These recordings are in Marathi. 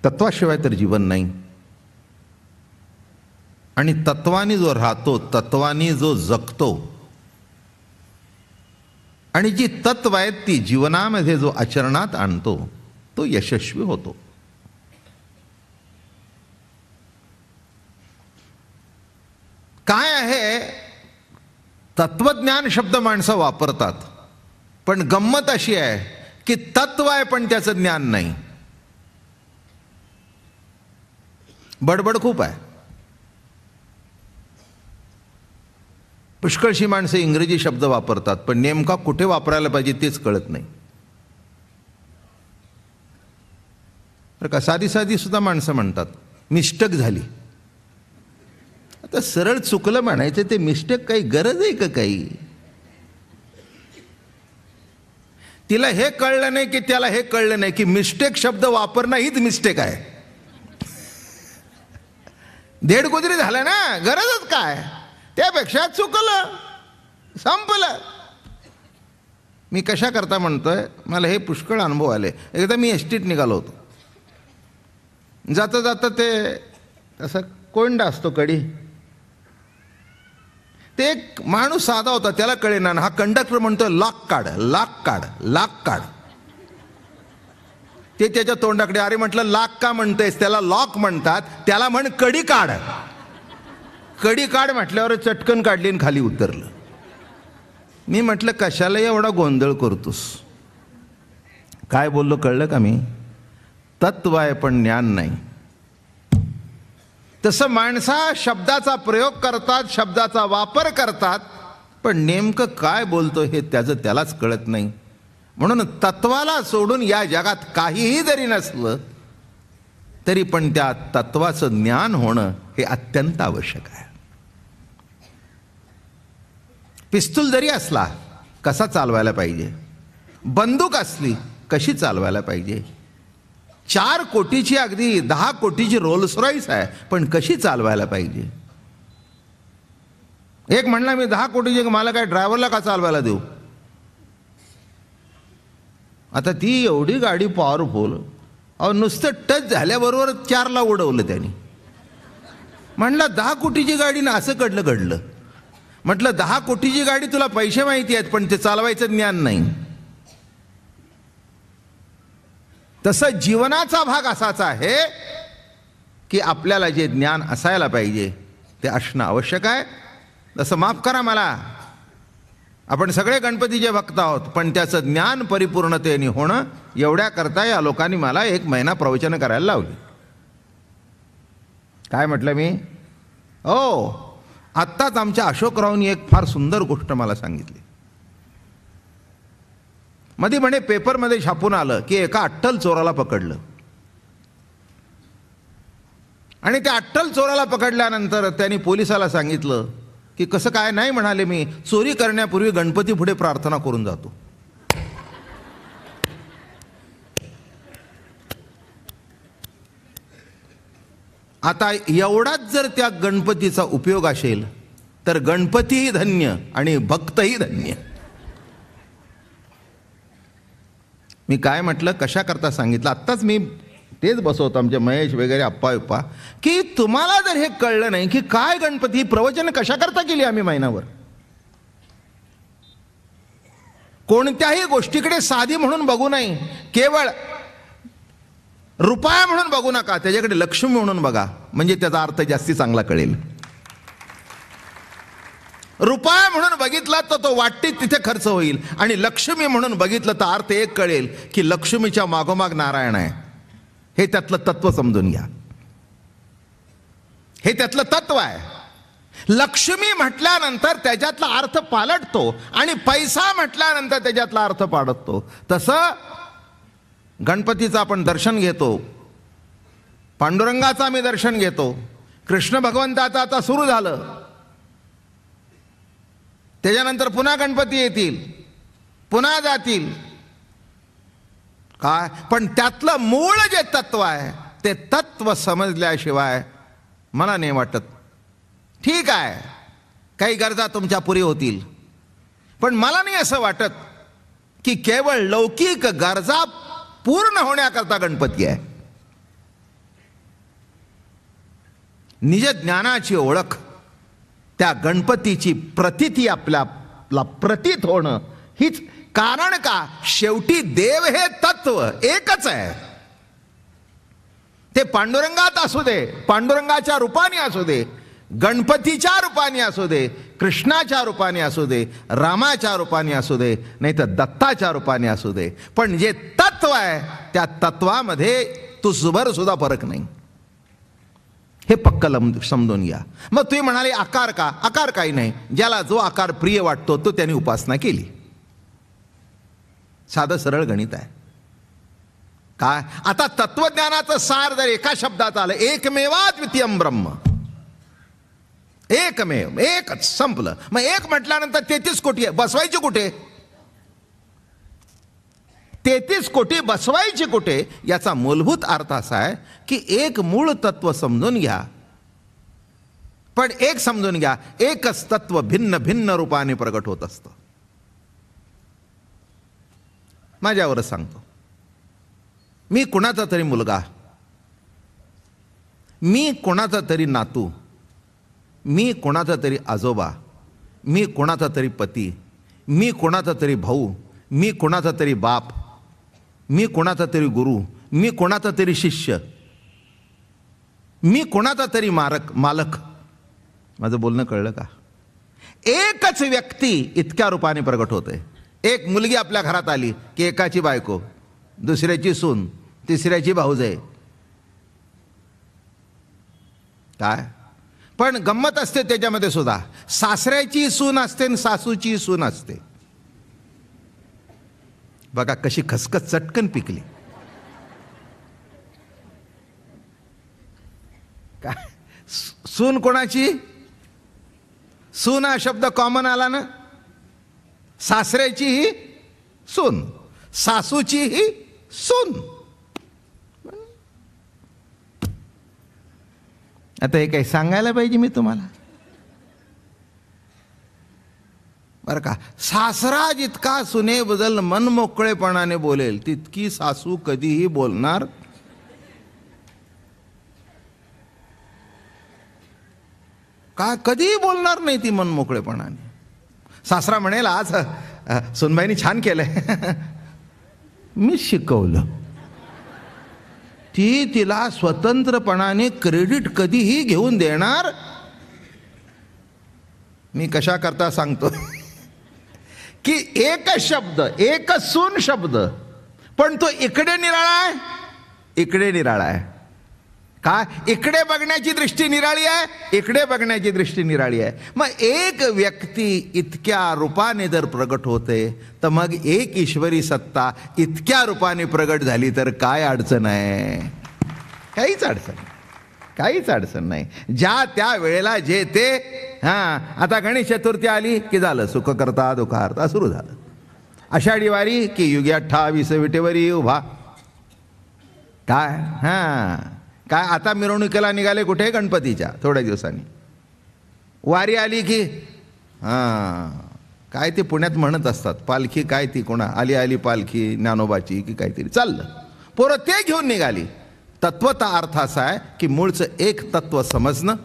तत्वाशिवाय तर जीवन नाही. आणि तत्वानी जो राहतो, तत्वानी जो जगतो आणि जी तत्व आहेत ती जीवनामध्ये जो आचरणात आणतो तो यशस्वी होतो. काय आहे, तत्वज्ञान शब्द माणसं वापरतात, पण गंमत अशी आहे की तत्व आहे पण त्याचं ज्ञान नाही. बडबड खूप आहे. पुष्कळशी माणसं इंग्रजी शब्द वापरतात, पण नेमका कुठे वापरायला पाहिजे तेच कळत नाही. बरं का, साधी साधी सुद्धा माणसं म्हणतात मिस्टेक झाली. आता सरळ चुकलं म्हणायचं, ते मिस्टेक काही गरज आहे का काही? तिला हे कळलं नाही की त्याला हे कळलं नाही की मिस्टेक शब्द वापरणं हीच मिस्टेक आहे. धेड कुदरी झालं ना, गरजच काय, त्यापेक्षा चुकलं, संपलं. मी कशा करता म्हणतोय, मला हे पुष्कळ अनुभव आले. एकदा मी एसटीत निघालो होतो. जाता जाता ते असं कोंडा असतो कडी, ते एक माणूस साधा होता, त्याला कळेना. हा कंडक्टर म्हणतोय लॉक काढ, लॉक काढ, लॉक काढ. ते त्याच्या तोंडाकडे, अरे म्हटलं लॉक का म्हणतोयस, त्याला लॉक म्हणतात, त्याला म्हण कडी काढ. कडी काढ म्हटल्यावर चटकन काढली आणि खाली उतरलं. मी म्हटलं कशाला एवढा गोंधळ करतोस? काय बोललो कळलं का मी? तत्व आहे पण ज्ञान नाही. तसं माणसा शब्दाचा प्रयोग करतात, शब्दाचा वापर करतात, पण नेमकं काय बोलतो हे त्याचं त्यालाच कळत नाही. म्हणून तत्वाला सोडून या जगात काहीही जरी नसलं तरी पण त्या तत्वाचं ज्ञान होणं हे अत्यंत आवश्यक आहे. पिस्तूल जरी असला कसा चालवायला पाहिजे, बंदूक असली कशी चालवायला पाहिजे, 4 कोटीची अगदी 10 कोटीची रोल्स रॉईस आहे पण कशी चालवायला पाहिजे. एक म्हणला मी 10 कोटीची, मला काय ड्रायव्हरला का चालवायला देऊ? आता ती एवढी गाडी पॉवरफुल, अहो नुसतं टच झाल्याबरोबर 4ला उडवलं त्यांनी. म्हणलं 10 कोटीची गाडी ना, असं घडलं. म्हटलं 10 कोटीची गाडी तुला पैसे माहिती आहेत पण ते चालवायचं ज्ञान नाही. तसं जीवनाचा भाग असाच आहे की आपल्याला जे ज्ञान असायला पाहिजे ते असणं आवश्यक आहे. तसं माफ करा मला, आपण सगळे गणपतीचे भक्त आहोत, पण त्याचं ज्ञान परिपूर्णतेने होणं एवढ्या करता या लोकांनी मला 1 महिना प्रवचन करायला लावली. काय म्हटलं मी? हो, आत्ताच आमच्या अशोकरावनी एक फार सुंदर गोष्ट मला सांगितली. मध्ये म्हणे पेपरमध्ये छापून आलं की एका अट्टल चोराला पकडलं, आणि त्या अट्टल चोराला पकडल्यानंतर त्यांनी पोलिसाला सांगितलं की कसं काय? नाही म्हणाले, मी चोरी करण्यापूर्वी गणपती पुढे प्रार्थना करून जातो. आता एवढाच जर त्या गणपतीचा उपयोग असेल तर गणपतीही धन्य आणि भक्तही धन्य. मी काय म्हटलं, कशा करता सांगितलं, आत्ताच मी तेच बसवतो आमचे महेश वगैरे अप्पा की तुम्हाला जर हे कळलं नाही की काय गणपती प्रवचन कशा करता केली आम्ही महिनाभर, कोणत्याही गोष्टीकडे साधी म्हणून बघू नाही, केवळ रुपया म्हणून बघू नका, त्याच्याकडे लक्ष्मी म्हणून बघा, म्हणजे त्याचा अर्थ जास्ती चांगला कळेल. रुपया म्हणून बघितला तर तो वाटते तिथे खर्च होईल, आणि लक्ष्मी म्हणून बघितलं तर अर्थ एक कळेल की लक्ष्मीच्या मागोमाग नारायण आहे. हे त्यातलं तत्व समजून घ्या. हे त्यातलं तत्व आहे. लक्ष्मी म्हटल्यानंतर त्याच्यातला अर्थ पालटतो आणि पैसा म्हटल्यानंतर त्याच्यातला अर्थ पालटतो. तसं गणपतीचं आपण दर्शन घेतो, पांडुरंगाचं आम्ही दर्शन घेतो, कृष्ण भगवंताचं आता सुरू झालं, त्याच्यानंतर पुन्हा गणपती येतील, पुन्हा जातील. काय? पण त्यातलं मूळ जे तत्व आहे ते तत्व समजल्याशिवाय मला नाही वाटत. ठीक आहे, काही गरजा तुमच्या पुरी होतील, पण मला नाही असं वाटत की केवळ लौकिक गरजा पूर्ण होण्याकरता गणपती आहे. निज ज्ञानाची ओळख, त्या गणपतीची प्रतीती आपल्याला प्रतीत होणं हीच. कारण का, शेवटी देव हे तत्व एकच आहे. ते पांडुरंगात असू दे, पांडुरंगाच्या रूपाने असू दे, गणपतीच्या रूपाने असू दे, कृष्णाच्या रूपाने असू दे, रामाच्या रूपाने असू दे, नाही तर दत्ताच्या रूपाने असू दे, पण जे तत्व आहे त्या तत्वामध्ये तुझभर सुद्धा फरक नाही. हे पक्क समजून घ्या. मग तुम्ही म्हणाले आकार का? आकार काही नाही. ज्याला जो आकार प्रिय वाटतो तो त्याने उपासना केली. साधं सरळ गणित आहे. काय आता तत्वज्ञानाचं सार जर एका शब्दात आलं, एकमेवाद्वितीयम ब्रह्म, एकमेव, एकच, संपलं. मग एक म्हटल्यानंतर 33 कोटी बसवायची कुठे? 33 कोटी बसवायची कुठे? याचा मूलभूत अर्थ असा आहे की एक मूळ तत्व समजून घ्या. पण एक समजून घ्या, एकच तत्व भिन्न भिन्न रूपाने प्रगट होत असतं. माझ्यावरच सांगतो. मी कोणाचा तरी मुलगा, मी कोणाचा तरी नातू, मी कोणाचा तरी आजोबा, मी कोणाचा तरी पती, मी कोणाचा तरी भाऊ, मी कोणाचा तरी बाप, मी कोणाचा तरी गुरु, मी कोणाचा तरी शिष्य, मी कोणाचा तरी मालक. माझं बोलणं कळलं का? एकच व्यक्ती इतक्या रूपाने प्रगट होते. एक मुलगी आपल्या घरात आली की एकाची बायको, दुसऱ्याची सून, तिसऱ्याची भाऊजाई. काय पण गंमत असते त्याच्यामध्ये सुद्धा. सासऱ्याची सून असते आणि सासूची सून असते. बघा कशी खसखस चटकन पिकली. काय सून कोणाची? सून हा शब्द कॉमन आला ना. सासऱ्याची ही सून, सासूची ही सून. आता हे काही सांगायला पाहिजे मी तुम्हाला? बरं का, सासरा जितका सुनेबद्दल मनमोकळेपणाने बोलेल तितकी सासू कधीही बोलणार का? कधीही बोलणार नाही ती मनमोकळेपणाने. सासरा म्हणेल आज सुनबाईनी छान केलंय, मी शिकवलं. ती तिला स्वतंत्रपणाने क्रेडिट कधीही घेऊन देणार. मी कशा करता सांगतो की एकच शब्द, एकच सून शब्द, पण तो इकडे निराळा आहे, इकडे निराळा आहे. काय? इकडे बघण्याची दृष्टी निराळी आहे, इकडे बघण्याची दृष्टी निराळी आहे. मग एक व्यक्ती इतक्या रूपाने जर प्रगट होते तर मग एक ईश्वरी सत्ता इतक्या रूपाने प्रगट झाली तर काय अडचण आहे? काहीच अडचण, काहीच अडचण नाही. ज्या त्या वेळेला जे ते. आता गणेश चतुर्थी आली की झालं, सुख करता दुःखार्ता सुरू झालं. आषाढी वारी की युगी 28 विटेवरी उभा. काय काय आता मिरवणुकीला निघाले कुठे? गणपतीच्या थोड्या दिवसांनी. वारी आली की काय ते पुण्यात म्हणत असतात, पालखी काय ती कोणा आली आली पालखी ज्ञानोबाची की काहीतरी चाललं. पोरं ते घेऊन निघाली. तत्वता अर्थ असा आहे की मूळचं एक तत्व समजणं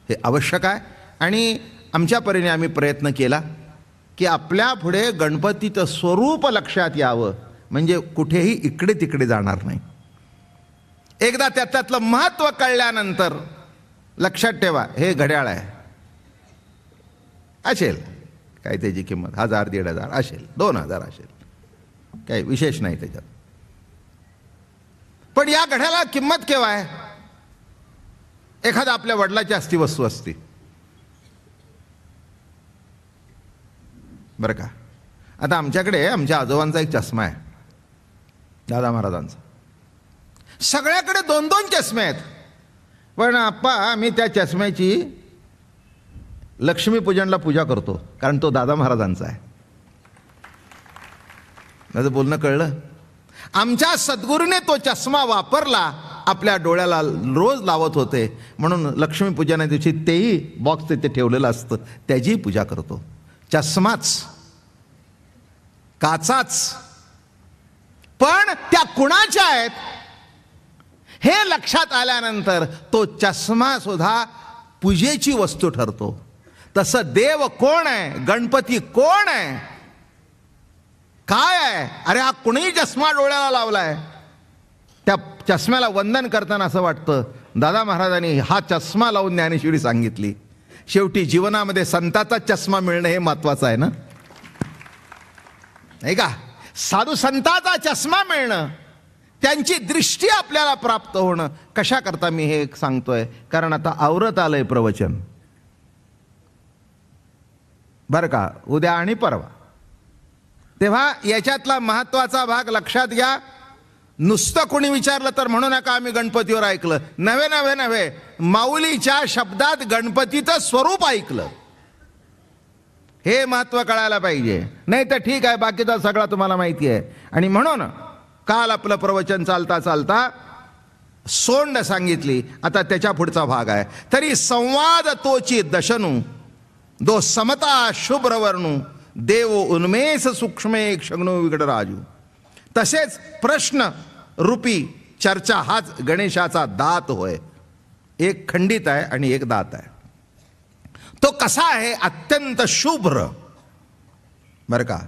हे आवश्यक आहे. आणि आमच्या परीने आम्ही प्रयत्न केला की आपल्या पुढे गणपतीचं स्वरूप लक्षात यावं, म्हणजे कुठेही इकडे तिकडे जाणार नाही. एकदा त्यातलं महत्त्व कळल्यानंतर लक्षात ठेवा, हे घड्याळ आहे, असेल काय त्याची किंमत 1000 1500 असेल, 2000 असेल, काही विशेष नाही त्याच्यात. पण या घड्याला किंमत केव्हा आहे? एखादा आपल्या वडिलाची अस्थिवस्तू असते बरं का. आता आमच्याकडे आमच्या आजोबांचा एक चष्मा आहे, दादा महाराजांचा. सगळ्याकडे 2-2 चष्मे आहेत. पण आप्पा मी त्या चष्म्याची लक्ष्मीपूजनला पूजा करतो, कारण तो दादा महाराजांचा आहे. माझं बोलणं कळलं? आमच्या सद्गुरूने तो चष्मा वापरला, आपल्या डोळ्याला रोज लावत होते, म्हणून लक्ष्मीपूजना दिवशी तेही बॉक्स तिथे ठेवलेलं असतं, त्याचीही पूजा करतो. चष्माच, काचाच, पण त्या कुणाच्या आहेत हे लक्षात आल्यानंतर तो चष्मा सुद्धा पूजेची वस्तू ठरतो. तसं देव कोण आहे, गणपती कोण आहे, काय आहे? अरे हा कुणीही चष्मा डोळ्याला लावलाय, त्या चष्म्याला वंदन करताना असं वाटतं दादा महाराजांनी हा चष्मा लावून ज्ञानेश्वरी सांगितली. शेवटी जीवनामध्ये संताचा चष्मा मिळणं हे महत्वाचं आहे ना, नाही का? साधू संताचा चष्मा मिळणं, त्यांची दृष्टी आपल्याला प्राप्त होणं. कशा करता मी हे सांगतोय? कारण आता आवरत आलंय प्रवचन, बरं का, उद्या आणि परवा. तेव्हा याच्यातला महत्वाचा भाग लक्षात घ्या. नुसतं कोणी विचारलं तर म्हणू नका आम्ही गणपतीवर ऐकलं. नव्हे नव्हे नव्हे, माऊलीच्या शब्दात गणपतीचं स्वरूप ऐकलं, हे महत्व कळायला पाहिजे. नाही तर ठीक आहे, बाकीचा सगळा तुम्हाला माहिती आहे. आणि म्हणून काल आपलं प्रवचन चालता चालता सोंड सांगितली, आता त्याच्या पुढचा भाग आहे. तरी संवाद तोची दशनू दो समता शुभ्रवर्णू देव उन्मेष सूक्ष्मे क्षग्नो विगड राजू. तसेच प्रश्न रूपी चर्चा हाच गणेशाचा दात होय. एक खंडित आहे आणि एक दात आहे. तो कसा आहे? अत्यंत शुभ्र, बरं का.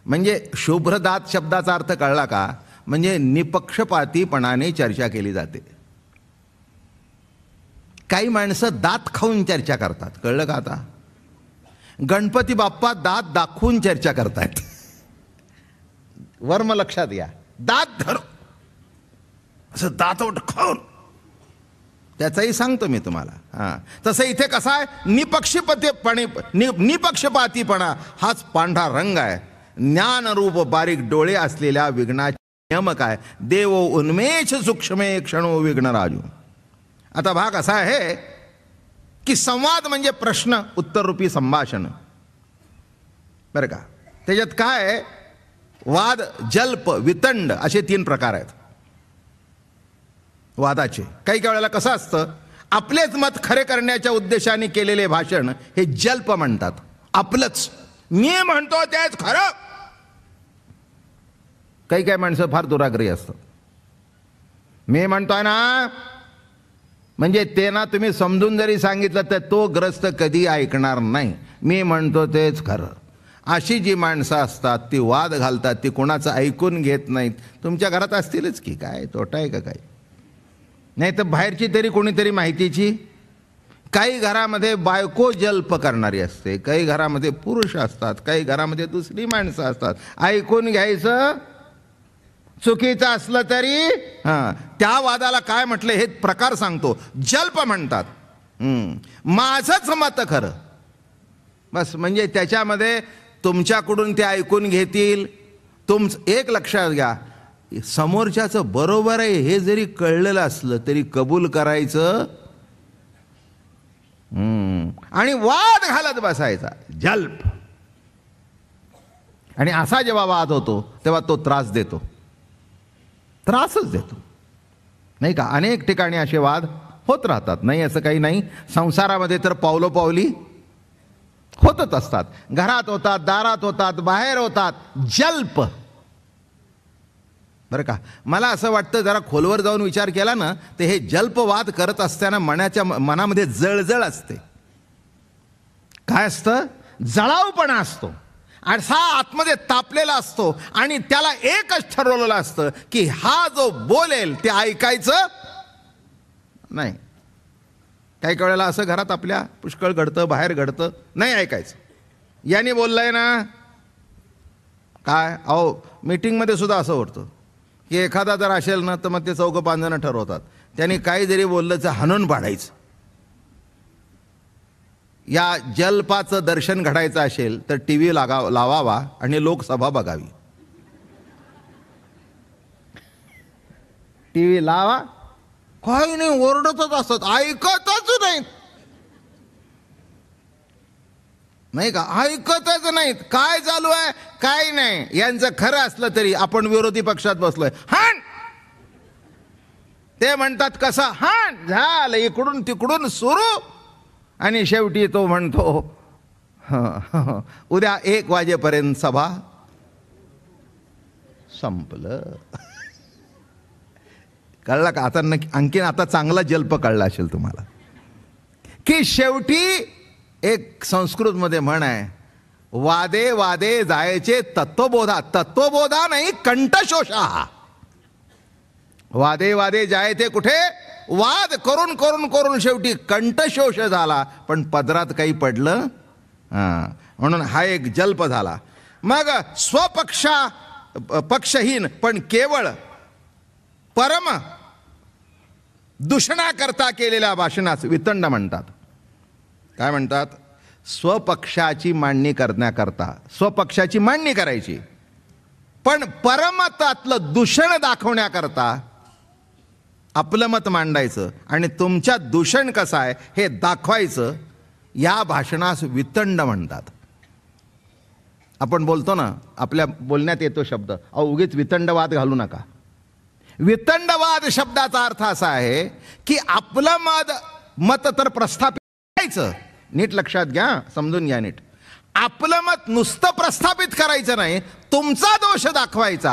म्हणजे शुभ्र दात शब्दाचा अर्थ कळला का? म्हणजे निपक्षपातीपणाने चर्चा केली जाते. काही माणसं दात खाऊन चर्चा करतात, कळलं का? आता गणपती बाप्पा दात दाखवून चर्चा करतायत. वर्म लक्षात घ्या. दात धर असं दातोट खाऊन, त्याचाही सांगतो मी तुम्हाला. हां, तसं इथे कसं आहे? निपक्षपातीपणा हाच पांढरा रंग आहे. ज्ञानरूप बारीक डोळे असलेल्या विघ्नाचे नियमक आहे. देव उन्मेष सूक्ष्मे क्षणो विघ्न राजू. आता भाग असा आहे की संवाद म्हणजे प्रश्न उत्तररूपी संभाषण, बरं का. त्याच्यात काय आहे? वाद, जल्प, वितंड असे 3 प्रकार आहेत वादाचे. काही काही वेळेला कसं असतं, आपलेच मत खरे करण्याच्या उद्देशाने केलेले भाषण हे जल्प म्हणतात. आपलंच, मी म्हणतो तेच खरं. काही काही माणसं फार दुराग्रही असतात. मी म्हणतोय ना, म्हणजे ते ना तुम्ही समजून जरी सांगितलं तर तो ग्रस्त कधी ऐकणार नाही. मी म्हणतो तेच खरं. अशी जी माणसं असतात ती वाद घालतात, ती कोणाचं ऐकून घेत नाहीत. तुमच्या घरात असतीलच की, काय तोटा आहे का काही? नाही तर बाहेरची तरी कोणीतरी माहितीची. काही घरामध्ये बायको जल्प करणारी असते, काही घरामध्ये पुरुष असतात, काही घरामध्ये दुसरी माणसं असतात. ऐकून घ्यायचं, चुकीचं असलं तरी हां, त्या वादाला काय म्हटलं हे प्रकार सांगतो. जल्प म्हणतात. माझंच मत खरं, बस. म्हणजे त्याच्यामध्ये तुमच्याकडून ते ऐकून घेतील. एक लक्षात घ्या, समोरच्याचं बरोबर आहे हे जरी कळलेलं असलं तरी कबूल करायचं आणि वाद घालत बसायचा, जल्प. आणि असा जेव्हा वाद होतो तेव्हा तो त्रास देतो, त्रासच देतो, नाही का. अनेक ठिकाणी असे वाद होत राहतात, नाही असं काही नाही. संसारामध्ये तर पावलोपावली होतच असतात. घरात होतात, दारात होतात, बाहेर होतात. जल्प, बरं का. मला असं वाटतं जरा खोलवर जाऊन विचार केला ना तर हे जल्पवाद करत असताना मनामध्ये जळजळ असते. काय असतं? जळाऊपणा असतो, असा आतमध्ये तापलेला असतो. आणि त्याला एकच ठरवलेलं असतं की हा जो बोलेल ते ऐकायचं नाही. काही वेळेला असं घरात आपल्या पुष्कळ घडतं, बाहेर घडतं, नाही ऐकायचं. याने बोललंय ना काय, अहो मीटिंगमध्ये सुद्धा असं होतं की एखादा जर असेल ना तर मग ते 4-5 जण ठरवतात, त्याने काही जरी बोललं तर हाणून पाडायचं. या जल्पाचं दर्शन घडायचं असेल तर TV लावावा आणि लोकसभा बघावी. TV लावा, काही नाही, ओरडतच असतात, ऐकतच नाहीत, नाही का, ऐकतच नाहीत. काय चालू आहे काय नाही. यांचं खरं असलं तरी आपण विरोधी पक्षात बसलोय, हाण. ते म्हणतात कसं, हाण. झालं, इकडून तिकडून सुरू. आणि शेवटी तो म्हणतो उद्या 1 वाजेपर्यंत सभा संपलं. कळलं का? आता आणखीन आता चांगला जल्प कळला असेल तुम्हाला की शेवटी एक संस्कृतमध्ये म्हण आहे, वादे वादे जायचे तत्वबोधा. तत्वबोधा नाही, कंठशोषा. वादे वादे जायते कुठे? वाद करून करून करून शेवटी कंठशोष झाला, पण पदरात काही पडलं. म्हणून हा एक जल्प झाला. मग पक्षहीन पण केवळ परम दूषणाकरता केलेल्या भाषणास वितंड म्हणतात. काय म्हणतात? स्वपक्षाची मांडणी करण्याकरता, स्वपक्षाची मांडणी करायची, पण परमतातलं दूषण दाखवण्याकरता आपलं मत मांडायचं आणि तुमच्यात दूषण कसं आहे हे दाखवायचं, या भाषणास वितंड म्हणतात. आपण बोलतो ना, आपल्या बोलण्यात येतो शब्द, उगीच वितंडवाद घालू नका. वितंडवाद शब्दाचा अर्थ असा आहे की आपलं मत तर प्रस्थापित करायचं. नीट लक्षात घ्या, समजून घ्या नीट. आपलं मत नुसतं प्रस्थापित करायचं नाही, तुमचा दोष दाखवायचा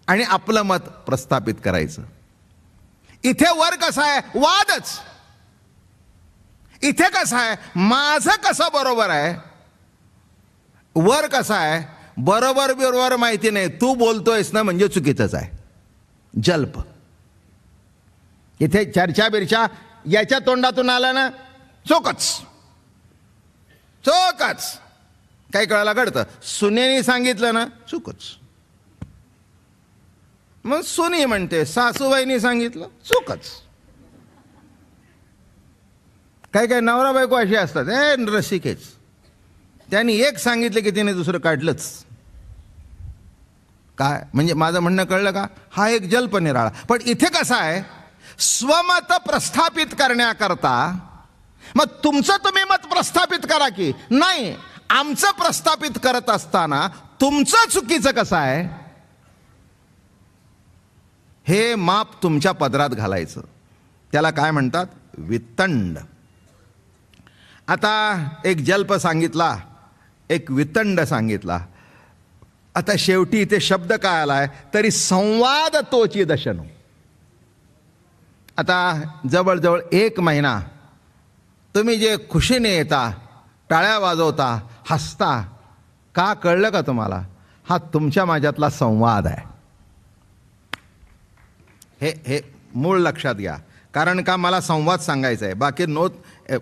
आणि आपलं मत प्रस्थापित करायचं. इथे वर कसं आहे? वादच. इथे कसं आहे? माझं कसं बरोबर आहे. वर कसं आहे? बरोबर बरोबर माहिती नाही, तू बोलतोयस ना म्हणजे चुकीचंच आहे. जल्प. इथे चर्चा बिरच्या याच्या तोंडातून आला ना, चोकच चोकच. काही कळायला घडतं. सुनेनी सांगितलं ना, चुकच. मग सुनी म्हणते, सासूबाईंनी सांगितलं, चुकच. काही काही नवरा बायको अशी असतात, रसिकेच. त्यांनी एक सांगितलं की तिने दुसरं काढलंच. काय म्हणजे माझं म्हणणं कळलं का? हा एक जल्प निराळा. पण इथे कसं आहे? स्वमत प्रस्थापित करण्याकरता, मग तुमचं तुम्ही मत प्रस्थापित करा की नाही, आमचं प्रस्थापित करत असताना तुमचं चुकीचं कसं आहे हे माप तुमच्या पदरात घालायचं. त्याला काय म्हणतात? वितंड. आता एक जल्प सांगितला, एक वितंड सांगितला. आता शेवटी इथे शब्द काय आलाय? तरी संवाद तोची दशनो. आता जवळजवळ 1 महिना तुम्ही जे खुशीने येता, टाळ्या वाजवता, हसता, का कळलं का तुम्हाला? हा तुमच्या माझ्यातला संवाद आहे. हे मूळ लक्षात घ्या. कारण का मला संवाद सांगायचा आहे, बाकी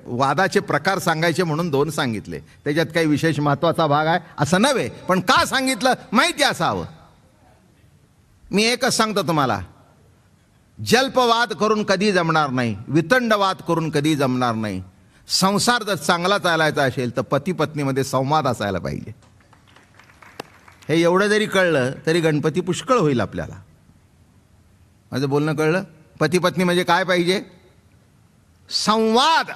वादाचे प्रकार सांगायचे म्हणून 2 सांगितले. त्याच्यात काही विशेष महत्त्वाचा भाग आहे असं नव्हे, पण का सांगितलं माहिती असावं. मी एकच सांगतो तुम्हाला, जल्पवाद करून कधी जमणार नाही, वितंडवाद करून कधी जमणार नाही. संसार जर चांगला चालायचा असेल तर पती पत्नीमध्ये संवाद असायला पाहिजे. हे एवढं जरी कळलं तरी गणपती पुष्कळ होईल आपल्याला. माझं बोलणं कळलं? पती पत्नी म्हणजे काय पाहिजे? संवाद.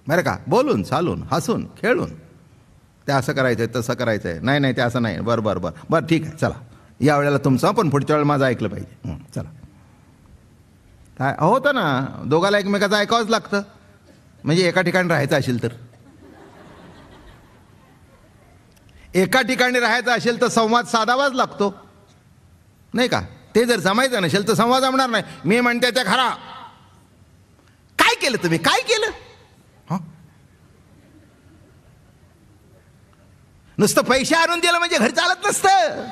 बरं का? बोलून चालून हसून खेळून. ते असं करायचं आहे, तसं करायचं आहे, नाही नाही ते असं नाही, बरं बरं बरं बरं ठीक आहे, चला या वेळेला तुमचं पण पुढच्या वेळेला माझं ऐकलं पाहिजे. चला. काय होतं ना, दोघाला एकमेकाचं ऐकावंच लागतं. म्हणजे एका ठिकाणी राहायचं असेल तर, एका ठिकाणी राहायचं असेल तर संवाद साधावाच लागतो नाही का? ते जर जमायचं नसेल तर संवाद जमणार नाही. मी म्हणते ते खरा. काय केलं तुम्ही? काय केलं? नुसतं पैसे आणून दिलं म्हणजे घर चालत नसतं.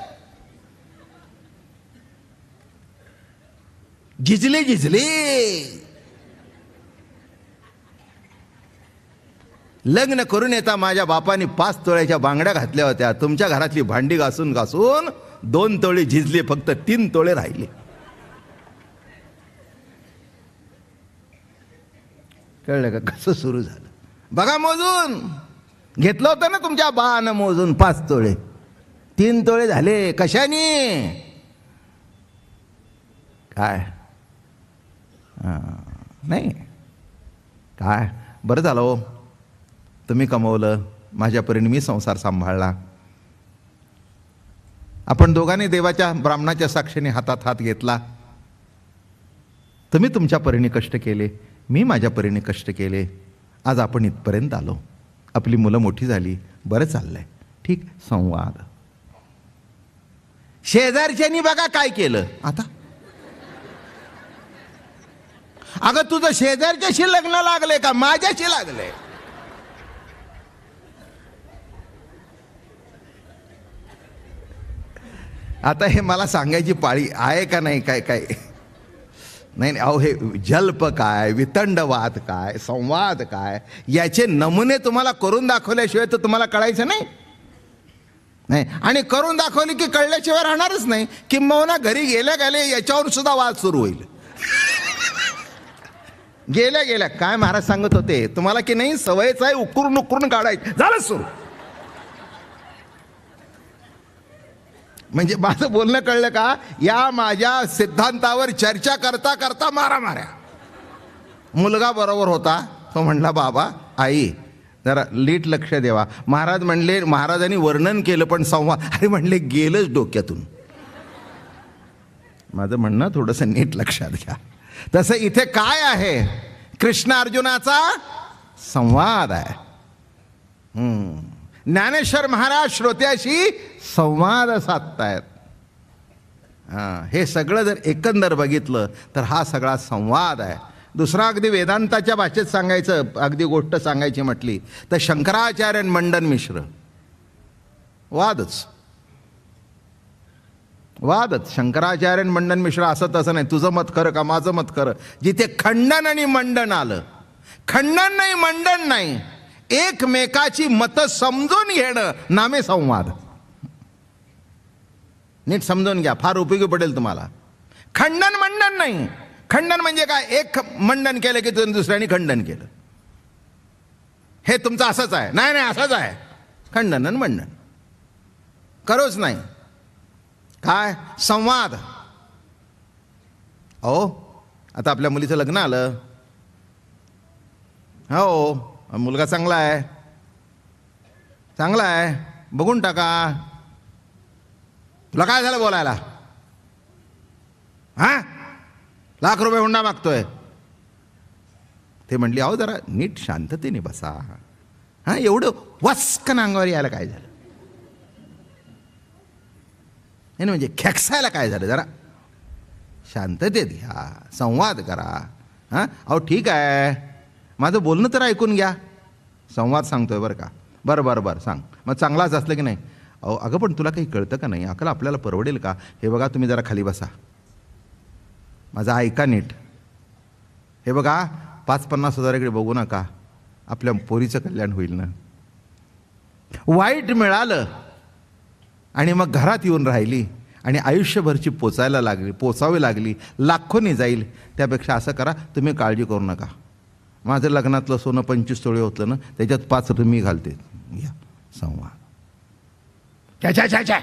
झिजले झिजले. लग्न करून येता माझ्या बापाने 5 तोळ्याच्या बांगड्या घातल्या होत्या. तुमच्या घरातली भांडी घासून घासून 2 तोळे झिजले, फक्त 3 तोळे राहिले. कळलं का कसं सुरू झालं? बघा, मोजून घेतलं होतं ना तुमच्या बानं, मोजून 5 तोळे, 3 तोळे झाले. कशाने? काय नाही काय बरं झालं हो, तुम्ही कमवलं, माझ्या परीने मी संसार सांभाळला. आपण दोघांनी देवाच्या ब्राह्मणाच्या साक्षीने हातात हात घेतला. तुम्ही तुमच्या परीने कष्ट केले, मी माझ्या परीने कष्ट केले. आज आपण इथपर्यंत आलो, आपली मुलं मोठी झाली, बरं चाललंय. ठीक. संवाद. शेजारच्यांनी बघा काय केलं. आता अगं तुझं शेजारच्याशी लग्न लागले का माझ्याशी लागले? आता हे मला सांगायची पाळी आहे का नाही? काय काय नाही. अहो हे जल्प काय, वितंडवाद काय, संवाद काय, याचे नमुने तुम्हाला करून दाखवल्याशिवाय तर तुम्हाला कळायचं नाही. आणि करून दाखवली की कळल्याशिवाय राहणारच नाही. किंबहुना घरी गेल्या गेले याच्यावर सुद्धा वाद सुरू होईल. गेल्या गेल्या काय महाराज सांगत होते तुम्हाला की नाही, सवयच आहे उकरून उकरून काढायचं, झालं सुरू. म्हणजे माझं बोलणं कळलं का? या माझ्या सिद्धांतावर चर्चा करता करता मारामाऱ्या. मुलगा बरोबर होता, तो म्हणला बाबा आई जरा लीट लक्ष द्यावा. महाराज म्हणले, महाराजांनी वर्णन केलं पण संवाद, अरे म्हणले गेलंच डोक्यातून. माझं म्हणणं थोडंसं नीट लक्षात घ्या. तसं इथे काय आहे? कृष्ण अर्जुनाचा संवाद आहे. ज्ञानेश्वर महाराज श्रोत्याशी संवाद साधतायत. हे सगळं जर एकंदर बघितलं तर हा सगळा संवाद आहे. दुसरा अगदी वेदांताच्या भाषेत सांगायचं, अगदी गोष्ट सांगायची म्हटली तर शंकराचार्य आणि मंडन मिश्र वादच. शंकराचार्य आणि मंडन मिश्र असं तसं नाही, तुझं मत खरं का माझं मत खरं. जिथे खंडन आणि मंडन आलं, खंडन नाही मंडन नाही, एकमेकाची मतं समजून घेणं नामे संवाद. नीट समजून घ्या, फार उपयोगी पडेल तुम्हाला. खंडन मंडन नाही. खंडन म्हणजे काय? एक मंडन केलं की दुसऱ्याने खंडन केलं, हे तुमचं असंच आहे. नाही नाही असंच आहे. खंडन आणि मंडन करोच नाही. काय संवाद? हो आता आपल्या मुलीचं लग्न आलं, हो मुलगा चांगला आहे, चांगला आहे, बघून टाका. तुला काय झालं बोलायला? हा ₹1,00,000 हुंडा मागतोय. ते म्हणली अहो जरा नीट शांततेने बसा. हा एवढं वस्कन अंगावर यायला काय झालं? नाही म्हणजे खेकसायला काय झालं? जरा शांततेत घ्या, संवाद करा. हां अहो ठीक आहे, माझं बोलणं तर ऐकून घ्या. संवाद सांगतोय बरं का. बरं सांग. मग चांगलाच असलं की नाही? अहो अगं पण तुला काही कळतं का नाही? अकल आपल्याला परवडेल का? हे बघा तुम्ही जरा खाली बसा, माझं ऐका नीट. हे बघा 5-50 हजाराकडे बघू नका, आपल्या पोरीचं कल्याण होईल ना. वाईट मिळालं आणि मग घरात येऊन राहिली आणि आयुष्यभरची पोचावी लागली, लाखोनी जाईल. त्यापेक्षा असं करा, तुम्ही काळजी करू नका. माझं लग्नातलं सोनं 25 तोळे होतं ना, त्याच्यात 5 मी घालते. या संवाद. छा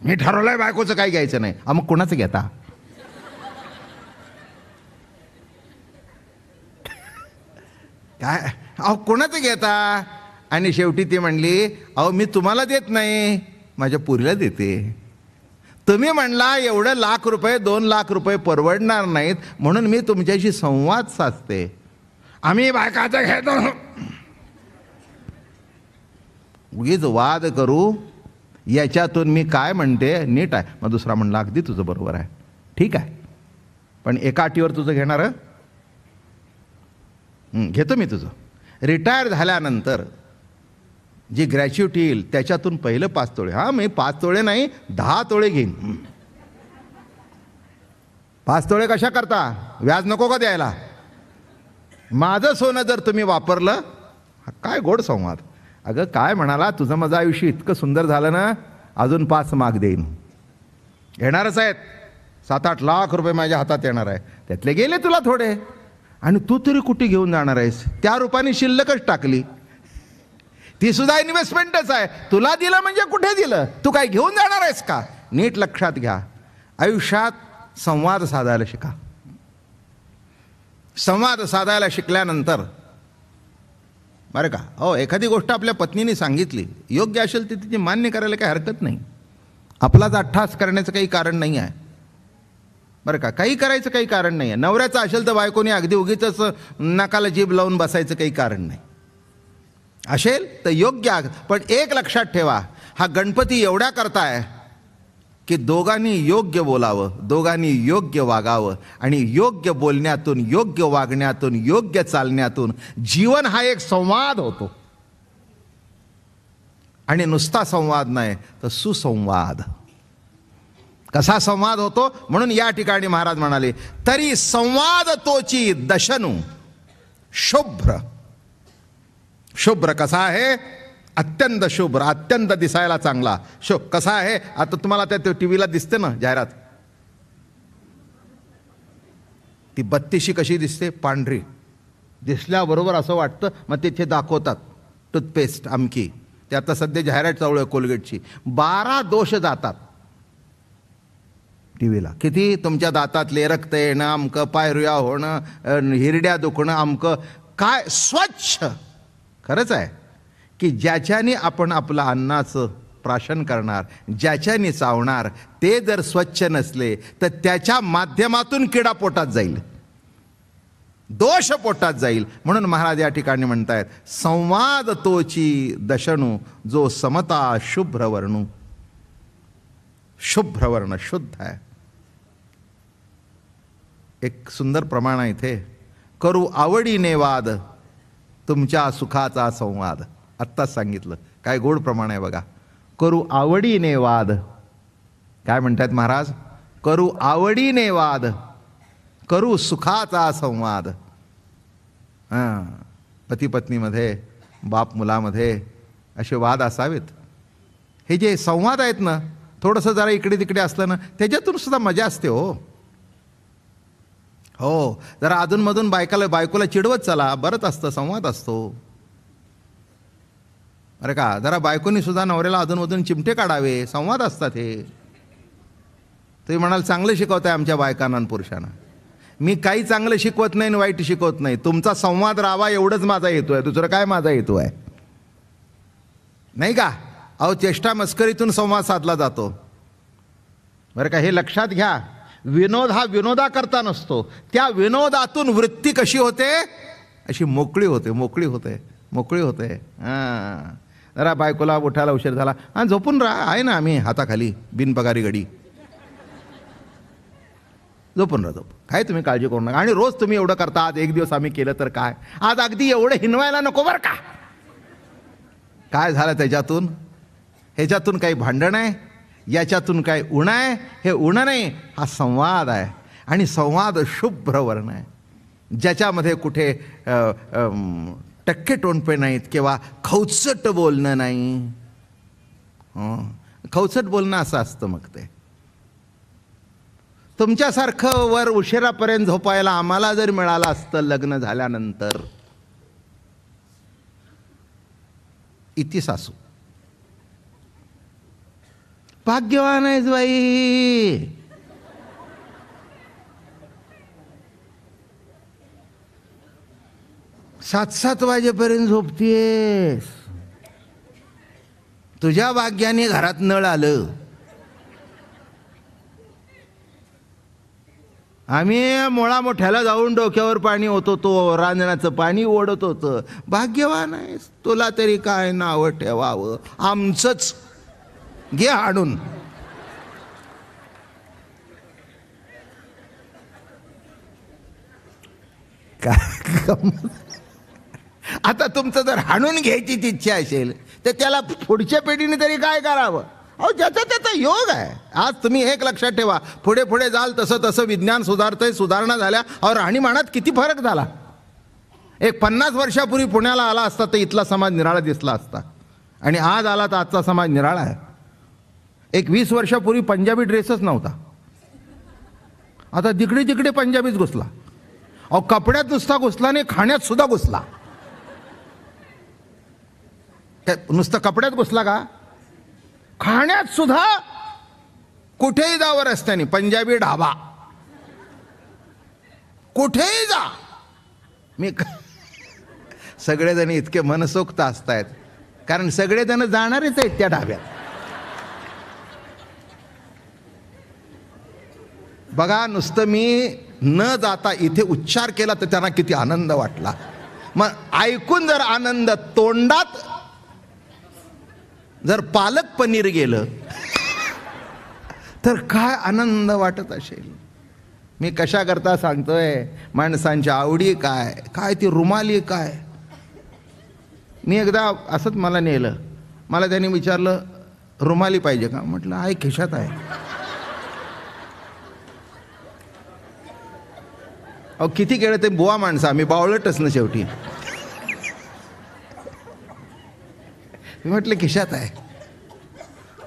मी ठरवलंय बायकोचं काय घ्यायचं नाही. मग कोणाचं घेता? काय अहो कोणाचं घेता? आणि शेवटी ती म्हणली अहो मी तुम्हाला देत नाही, माझ्या पुरीला देते. तुम्ही म्हणला एवढं ₹1,00,000 ₹2,00,000 परवडणार नाहीत म्हणून मी तुमच्याशी संवाद साधते. आम्ही बायकाचं घेतो. उगीच वाद करू. याच्यातून मी काय म्हणते नीट आहे. मग दुसरा म्हणला अगदी तुझं बरोबर आहे, ठीक आहे, पण एका अटीवर तुझं घेणार. घेतो मी तुझं. रिटायर झाल्यानंतर जी ग्रॅच्युटी येईल त्याच्यातून पहिलं 5 तोळे. हां मी 5 तोळे नाही 10 तोळे घेईन. 5 तोळे कशा करता? व्याज नको का द्यायला? माझं सोनं जर तुम्ही वापरलं. काय गोड संवाद. अगं काय म्हणाला, तुझं माझं आयुष्य इतकं सुंदर झालं ना, अजून 5 माग देईन. येणारच आहेत. 7-8 लाख रुपये माझ्या हातात येणार आहे, त्यातले गेले तुला थोडे. आणि तू तरी कुठे घेऊन जाणार आहेस? त्या रूपाने शिल्लकच टाकली. ती सुद्धा इन्व्हेस्टमेंटच आहे. तुला दिलं म्हणजे कुठे दिलं? तू काय घेऊन जाणार आहेस का? नीट लक्षात घ्या. आयुष्यात संवाद साधायला शिका. संवाद साधायला शिकल्यानंतर बरं का, हो एखादी गोष्ट आपल्या पत्नीने सांगितली, योग्य असेल तर तिची मान्य करायला काही हरकत नाही. आपलाच अट्टहास करण्याचं काही कारण नाही आहे बरं का. काही करायचं काही कारण नाही आहे. नवऱ्याचं असेल तर बायकोने अगदी उगीच नाकाला जीभ लावून बसायचं काही कारण नाही. असेल तर योग्य. पण एक लक्षात ठेवा, हा गणपती एवढ्या करताय की दोघांनी योग्य बोलावं, दोघांनी योग्य वागावं आणि योग्य बोलण्यातून, योग्य वागण्यातून, योग्य चालण्यातून जीवन हा एक संवाद होतो. आणि नुसता संवाद नाही तर सुसंवाद. कसा संवाद होतो? म्हणून या ठिकाणी महाराज म्हणाले, तरी संवाद तोची दशनू शुभ्र. शुभ्र कसा आहे? अत्यंत शुभ्र, अत्यंत दिसायला चांगला. कसा आहे? आता तुम्हाला त्या टीव्हीला दिसते ना जाहिरात, ती बत्तीशी कशी दिसते? पांढरी दिसल्याबरोबर असं वाटतं, मग तिथे दाखवतात टूथपेस्ट अमकी. ते आता सध्या जाहिरात चालू आहे कोलगेटची. 12 दोष जातात टीव्हीला. किती? तुमच्या दातातले रक्त येणं, अमकं पायरुया होणं, हिरड्या दुखणं, अमकं काय. स्वच्छ खरंच आहे की ज्याच्याने आपण आपलं अन्नाचं प्राशन करणार, ज्याच्याने चावणार, ते जर स्वच्छ नसले तर त्याच्या माध्यमातून किडा पोटात जाईल, दोष पोटात जाईल. म्हणून महाराज या ठिकाणी म्हणतायत, संवाद तोची दशणू जो समता शुभ्र वर्णू. शुभ्र वर्ण शुद्ध आहे. एक सुंदर प्रमाण आहे इथे, करू आवडीने वाद तुमच्या सुखाचा संवाद. आत्ताच सांगितलं, काय गोड प्रमाण आहे बघा. करू आवडीने वाद, काय म्हणतात महाराज? करू आवडीने वाद, करू सुखाचा संवाद. पती पत्नीमध्ये, बाप मुलामध्ये असे वाद असावेत. हे जे संवाद आहेत ना, थोडंसं जरा इकडे तिकडे असलं ना, त्याच्यातून सुद्धा मजा असते. हो जरा अधूनमधून बायकोला चिडवत चला, बरंच असतं, संवाद असतो. अरे का, जरा बायकोनी सुद्धा नवऱ्याला अधूनमधून चिमटे काढावे, संवाद असतात हे. तुम्ही म्हणाल चांगलं शिकवताय आमच्या बायकांना आणि पुरुषांना. मी काही चांगलं शिकवत नाही आणि वाईट शिकवत नाही. तुमचा संवाद राहावा एवढंच माझा हेतू आहे, दुसरं काय माझा हेतू आहे? नाही का? अहो चेष्टा मस्करीतून संवाद साधला जातो बरं का, हे लक्षात घ्या. विनोद हा विनोदाकरता नसतो, त्या विनोदातून वृत्ती कशी होते? अशी मोकळी होते, मोकळी होते, मोकळी होते. जरा बायकोला उठायला उशीर झाला, हां झोपून राहा, आहे ना आम्ही हाताखाली बिनपगारी गडी, झोपून राहा, झोप, काय तुम्ही काळजी करू नका. आणि रोज तुम्ही एवढं करता, आज एक दिवस आम्ही केलं तर काय, आज अगदी एवढं हिनवायला नको बरं का. काय झालं त्याच्यातून? ह्याच्यातून काही भांडण आहे, याच्यातून काय उणं आहे? हे उणं नाही, हा संवाद आहे. आणि संवाद शुभ्र वर्ण आहे, ज्याच्यामध्ये कुठे टक्के टोणपे नाहीत किंवा खवचट बोलणं नाही. खवचट बोलणं असं असतं. मग ते तुमच्यासारखं वर उशिरापर्यंत झोपायला आम्हाला जर मिळालं असतं लग्न झाल्यानंतर, इति सासू भाग्यवान आहेस बाई. सात 7 वाजेपर्यंत झोपतीयेस. तुझ्या भाग्याने घरात नळ आलं. आम्ही मोळा मोठ्याला जाऊन डोक्यावर पाणी होत होतो, रांजणाचं पाणी ओढत होतं. भाग्यवान आहेस. तुला तरी काय नाव ठेवावं, आमचंच घे हाडून. आता तुमचं जर हाणून घ्यायचीच इच्छा असेल तर त्याला पुढच्या पिढीने तरी काय करावं? अहो ज्याचा त्याचा योग आहे. आज तुम्ही एक लक्षात ठेवा, पुढे पुढे जाल तसं तसं विज्ञान सुधारतंय, सुधारणा झाल्या. अहो राहणीमानात किती फरक झाला. एक 50 वर्षापूर्वी पुण्याला आला असता तर इथला समाज निराळा दिसला असता, आणि आज आला तर आजचा समाज निराळा आहे. एक 20 वर्षापूर्वी पंजाबी ड्रेसच नव्हता, आता जिकडे जिकडे पंजाबीच घुसला. अहो कपड्यात नुसता घुसला नाही, खाण्यात सुद्धा घुसला. नुसतं कपड्यात घुसला का, खाण्यात सुद्धा. कुठेही जावं रस्त्याने पंजाबी ढाबा, कुठेही जा. मी सगळेजण इतके मनसोक्त असतायत कारण सगळेजण जाणारेच आहेत त्या ढाब्यात. बघा, नुसतं मी न जाता इथे उच्चार केला तर त्यांना किती आनंद वाटला. मग ऐकून जर आनंद, तोंडात जर पालक पनीर गेलं तर काय आनंद वाटत असेल. मी कशा करता सांगतोय, माणसांच्या आवडी काय, काय ती रुमाली काय. मी एकदा असंच मला नेलं, मला त्यांनी विचारलं रुमाली पाहिजे का, म्हटलं आहे खिशात आहे. अहो किती केलं ते बुवा माणसं, आम्ही बावळटच ना शेवटी. मी म्हटलं खिशात आहे.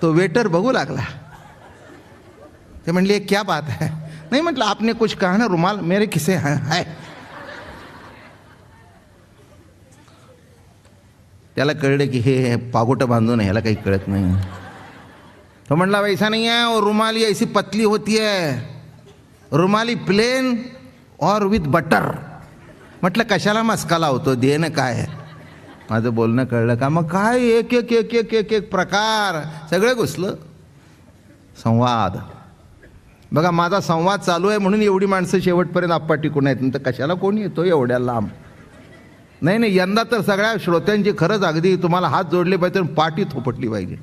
तो वेटर बघू लागला, ते म्हणले क्या बात है. नहीं म्हटलं आपने कुछ कहा ना, रुमाल मेरे खिसे है. त्याला कळलं की हे पागोटं बांधून ह्याला काही कळत नाही. तो म्हणला वैसा नहीं है, और रुमाली ऐसी पतली होती है, रुमाली प्लेन और विथ बटर. म्हटलं कशाला मस्का लावतो, दे ना काय. माझं बोलणं कळलं का, मग काय एक एक एक एक एक एक प्रकार सगळं घुसलं. संवाद बघा, माझा संवाद चालू आहे म्हणून एवढी माणसं शेवटपर्यंत आप्पा टिकून आहेत, तर कशाला कोणी येतो एवढ्या लांब. नाही नाही, यंदा तर सगळ्या श्रोत्यांची खरंच अगदी तुम्हाला हात जोडले पाहिजे, पाठी थोपटली पाहिजे.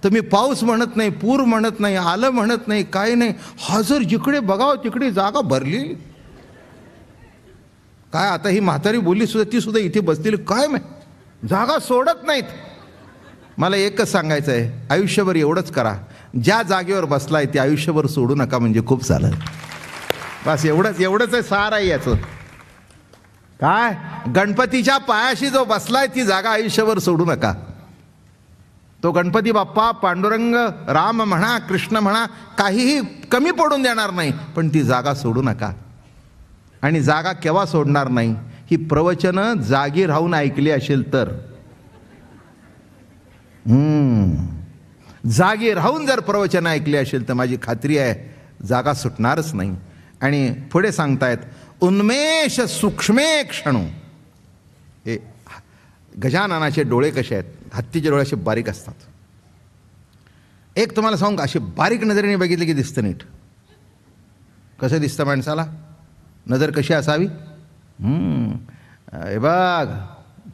तुम्ही पाऊस म्हणत नाही, पूर म्हणत नाही, आलं म्हणत नाही, काही नाही, हजर जिकडे बघावं तिकडे जागा भरली. काय आता ही म्हातारी बोलली सुद्धा, ती सुद्धा इथे बसलेली काय जागा सोडत नाहीत. मला एकच सांगायचं आहे, आयुष्यभर एवढंच करा, ज्या जागेवर बसलाय ते आयुष्यभर सोडू नका, म्हणजे खूप झालं. बस एवढंच आहे, सार आहे याचं. काय गणपतीच्या पायाशी जो बसलाय ती जागा आयुष्यभर सोडू नका. तो गणपती बाप्पा, पांडुरंग, राम म्हणा, कृष्ण म्हणा, काहीही कमी पडून देणार नाही, पण ती जागा सोडू नका. आणि जागा केव्हा सोडणार नाही, ही प्रवचनं जागी राहून ऐकली असेल तर. जागी राहून जर प्रवचन ऐकली असेल तर माझी खात्री आहे जागा सुटणारच नाही. आणि पुढे सांगतायत, उन्मेष सूक्ष्मे क्षणू. हे गजाननाचे डोळे कसे आहेत, हत्तीचे डोळे असे बारीक असतात. एक तुम्हाला सांगू का, असे बारीक नजरेने बघितले की दिसतं नीट. कसं दिसतं माणसाला, नजर कशी असावी. हे बघ,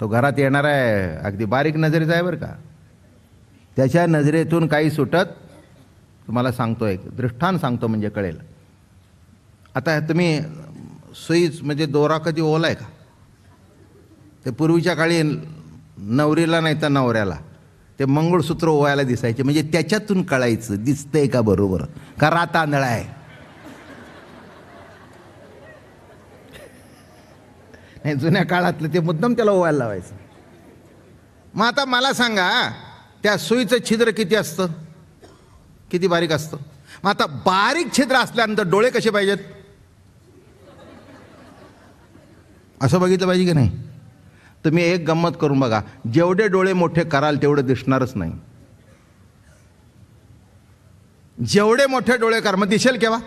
तो घरात येणार आहे, अगदी बारीक नजरेचा आहे बरं का. त्याच्या नजरेतून काही सुटत, तुम्हाला सांगतो, एक दृष्टांत सांगतो म्हणजे कळेल. आता तुम्ही सुईच म्हणजे दोरा कधी ओला आहे का. ते पूर्वीच्या काळी नवरीला नाही तर नवऱ्याला ते मंगळसूत्र ओवायला दिसायचे, म्हणजे त्याच्यातून कळायचं दिसतंय का बरोबर का रात आंधळा आहे. नाही, जुन्या काळातलं ते मुद्दाम त्याला ओवायला लावायचं. मग आता मला सांगा, त्या सुईचं छिद्र किती असतं, किती बारीक असतं. मग आता बारीक छिद्र असल्यानंतर डोळे कसे पाहिजेत, असं बघितलं पाहिजे की नाही. तुम्ही एक गंमत करून बघा, जेवढे डोळे मोठे कराल तेवढे दिसणारच नाही. जेवढे मोठे डोळे कर, मग दिसेल केव्हा.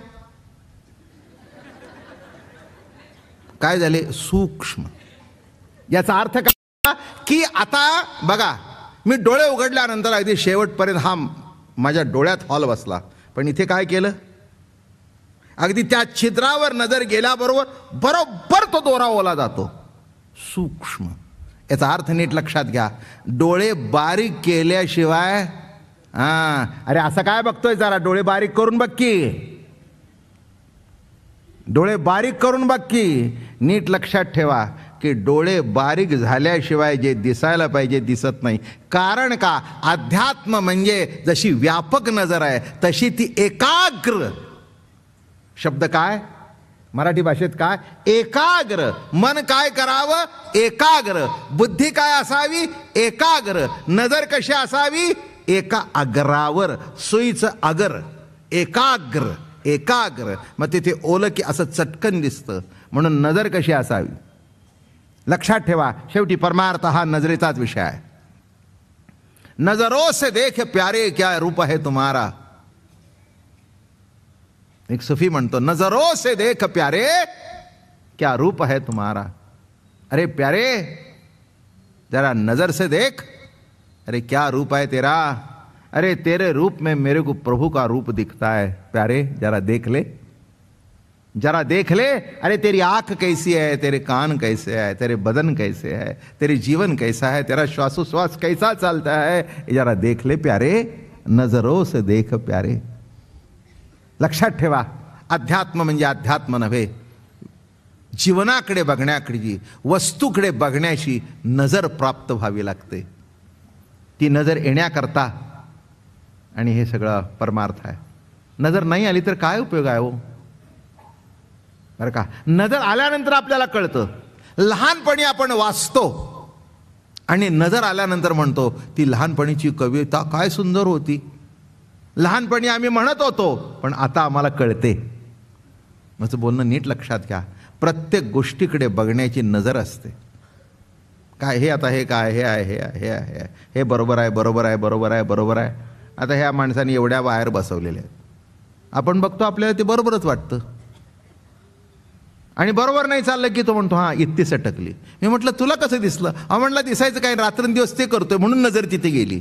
काय झाले, सूक्ष्म. याचा अर्थ काय की आता बघा, मी डोळे उघडल्यानंतर अगदी शेवटपर्यंत हा माझ्या डोळ्यात हॉल बसला, पण इथे काय केलं, अगदी त्या छिद्रावर नजर गेल्याबरोबर बरोबर तो दोरा ओला जातो. सूक्ष्म. याचा अर्थ नीट लक्षात घ्या, डोळे बारीक केल्याशिवाय अरे असं काय बघतोय, जरा डोळे बारीक करून बघ की, डोळे बारीक करून बघ की. नीट लक्षात ठेवा की डोळे बारीक झाल्याशिवाय जे दिसायला पाहिजे दिसत नाही. कारण का, अध्यात्म म्हणजे जशी व्यापक नजर आहे तशी ती एकाग्र. शब्द काय मराठी भाषेत काय, एकाग्र. मन काय करावं, एकाग्र. बुद्धी काय असावी, एकाग्र. नजर कशी असावी, एका अग्रावर. सुईचं अगर, एकाग्र, एकाग्र. मग तिथे ओलं की असं चटकन दिसतं, म्हणून नजर कशी असावी लक्षात ठेवा. शेवटी परमार्थ हा नजरेचाच विषय आहे. नजरों से देख प्यारे क्या रूप है तुम्हारा. एक सूफी म्हणतो, नजरों से देख प्यारे क्या रूप है तुम्हारा. अरे प्यारे जरा नजर से देख, अरे क्या रूप है तेरा. अरे तेरे रूप में मेरे को प्रभु का रूप दिखता है. प्यारे जरा देख ले, जरा देख ले. अरे तेरी आंख कैसी है, तेरे कान कैसे है, तेरे बदन कैसे है, तेरे जीवन कैसा है, तेरा श्वासोश्वास कैसा चलता है, जरा देख ले प्यारे. नजरों से देख प्यारे. लक्षात ठेवा, अध्यात्म म्हणजे अध्यात्म नव्हे, जीवनाकडे बघण्याकडची, वस्तूकडे बघण्याची नजर प्राप्त व्हावी लागते. ती नजर येण्याकरता, आणि हे सगळं परमार्थ आहे. नजर नाही आली तर काय उपयोग आहे हो, बरं का. नजर आल्यानंतर आपल्याला कळतं. लहानपणी आपण वाचतो आणि नजर आल्यानंतर म्हणतो ती लहानपणीची कविता काय सुंदर होती, लहानपणी आम्ही म्हणत होतो पण आता आम्हाला कळते. माझं बोलणं नीट लक्षात घ्या. प्रत्येक गोष्टीकडे बघण्याची नजर असते. काय हे आता, हे काय, हे आहे, हे आहे, हे आहे, हे बरोबर आहे, बरोबर आहे, बरोबर आहे, बरोबर आहे. आता ह्या माणसाने एवढ्या वायर बसवलेल्या आहेत, आपण बघतो आपल्याला ते बरोबरच वाटतं, आणि बरोबर नाही चाललं की तो म्हणतो हां इतकी सटकली. मी म्हटलं तुला कसं दिसलं? म्हणलं दिसायचं काय, रात्रंदिवस ते करतोय म्हणून नजर तिथे गेली.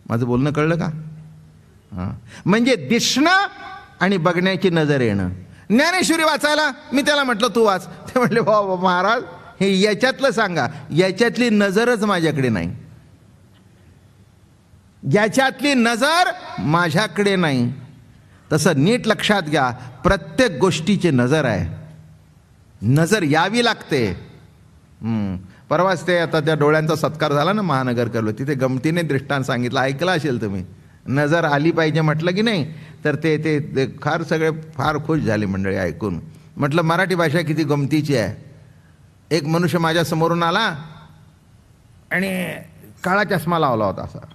माझं बोलणं कळलं का? हां, म्हणजे दिसणं आणि बघण्याची नजर येणं. ज्ञानेश्वरी वाचायला मी त्याला म्हटलं तू वाच, ते म्हटले हो महाराज हे याच्यातलं सांगा, याच्यातली नजरच माझ्याकडे नाही, याच्यातली नजर माझ्याकडे नाही. तसं नीट लक्षात घ्या, प्रत्येक गोष्टीची नजर आहे, नजर यावी लागते. परवाच ते आता त्या डोळ्यांचा सत्कार झाला ना महानगर करलो, तिथे गमतीने दृष्टांत सांगितलं, ऐकलं असेल तुम्ही. नजर आली पाहिजे म्हटलं की नाही, तर ते फार सगळे फार खुश झाले मंडळी ऐकून. म्हटलं मराठी भाषा किती गमतीची आहे. एक मनुष्य माझ्या समोरून आला आणि काळा चष्मा लावला होता असा.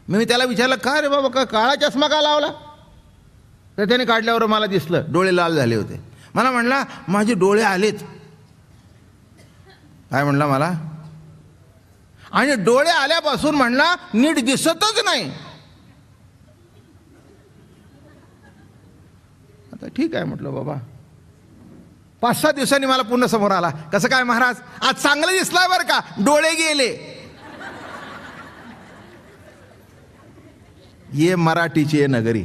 मी त्याला विचारलं का रे बाबा, का काळा चष्मा का लावला? तर त्याने काढल्यावर मला दिसलं डोळे लाल झाले होते. मला म्हणला माझे डोळे आलेत. काय म्हणला मला? आणि डोळे आल्यापासून म्हणला नीट दिसतच नाही. आता ठीक आहे म्हटलं बाबा. 5-6 दिवसांनी मला पुन्हा समोर आला. कसं काय महाराज, आज चांगलं दिसलाय बरं का, डोळे गेले. ये मराठीची आहे नगरी.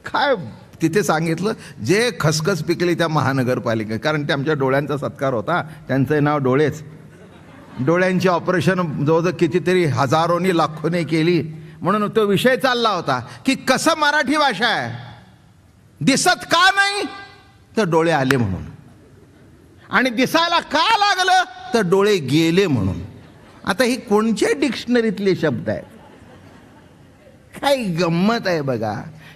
काय तिथे सांगितलं, जे खसखस पिकली त्या महानगरपालिका, कारण ते आमच्या डोळ्यांचा सत्कार होता, त्यांचं नाव डोळेच. डोळ्यांची ऑपरेशन जवळजवळ कितीतरी हजारोनी लाखोने केली. म्हणून तो विषय चालला होता की कसं मराठी भाषा आहे, दिसत का नाही तर डोळे आले म्हणून, आणि दिसायला का लागलं तर डोळे गेले म्हणून. आता ही कोणत्या डिक्शनरीतले शब्द आहेत? काय गंमत आहे बघा.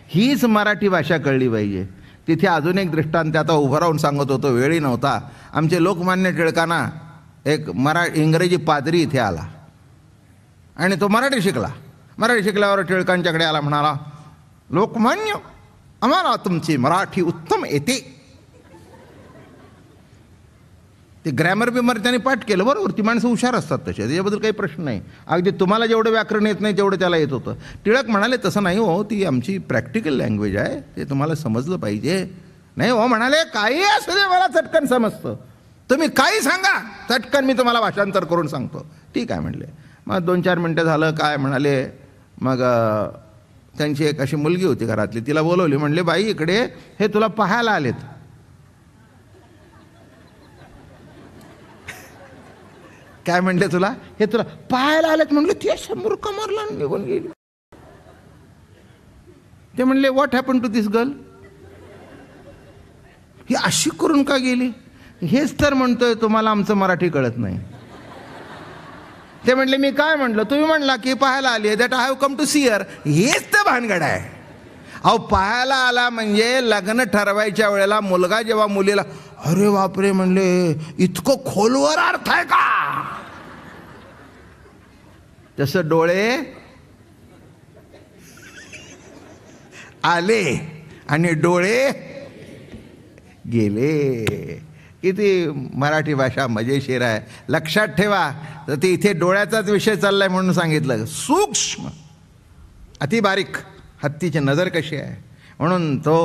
हीच मराठी भाषा कळली पाहिजे. तिथे अजून एक दृष्टांत आता उभं राहून सांगत होतो, वेळी नव्हता. आमचे लोकमान्य टिळकांना एक इंग्रजी पादरी इथे आला आणि तो मराठी शिकला. मराठी शिकल्यावर टिळकांच्याकडे आला, म्हणाला लोकमान्य आम्हाला तुमची मराठी उत्तम येते. ते ग्रॅमर बिमर त्याने पाठ केलं. बरोबर, ती माणसं हुशार असतात तसे, त्याच्याबद्दल काही प्रश्न नाही. अगदी तुम्हाला जेवढं व्याकरण येत नाही तेवढं त्याला येत होतं. टिळक म्हणाले तसं नाही हो, ती आमची प्रॅक्टिकल लँग्वेज आहे, ते तुम्हाला समजलं पाहिजे. नाही हो म्हणाले, काही असू दे मला चटकन समजतं, तुम्ही काही सांगा चटकन मी तुम्हाला भाषांतर करून सांगतो. ठीक आहे म्हणले. मग 2-4 मिनटं झालं. काय म्हणाले, मग त्यांची एक अशी मुलगी होती घरातली, तिला बोलवली. म्हणले बाई इकडे, हे तुला पाहायला आलेत. काय म्हणले, तुला हे तुला पाहायला आलेत. म्हणले ते समोर कमरला निघून गेली. ते म्हणले what happen to this girl, ही अशी करून का गेली? हेच तर म्हणतोय तुम्हाला आमचं मराठी कळत नाही. ते म्हणले मी काय म्हणलं, तुम्ही म्हणला की पाहायला आली आहे, that I have come to see her. हेच तर भानगड आहे. अहो पाहायला आला म्हणजे लग्न ठरवायच्या वेळेला मुलगा जेव्हा मुलीला, अरे बापरे म्हणले, इतकं खोलवर अर्थ आहे का? तसं डोळे आले आणि डोळे गेले. किती मराठी भाषा मजेशीर आहे. लक्षात ठेवा. तर ते इथे डोळ्याचाच विषय चाललाय म्हणून सांगितलं. सूक्ष्म, अति बारीक हत्तीची नजर कशी आहे, म्हणून तो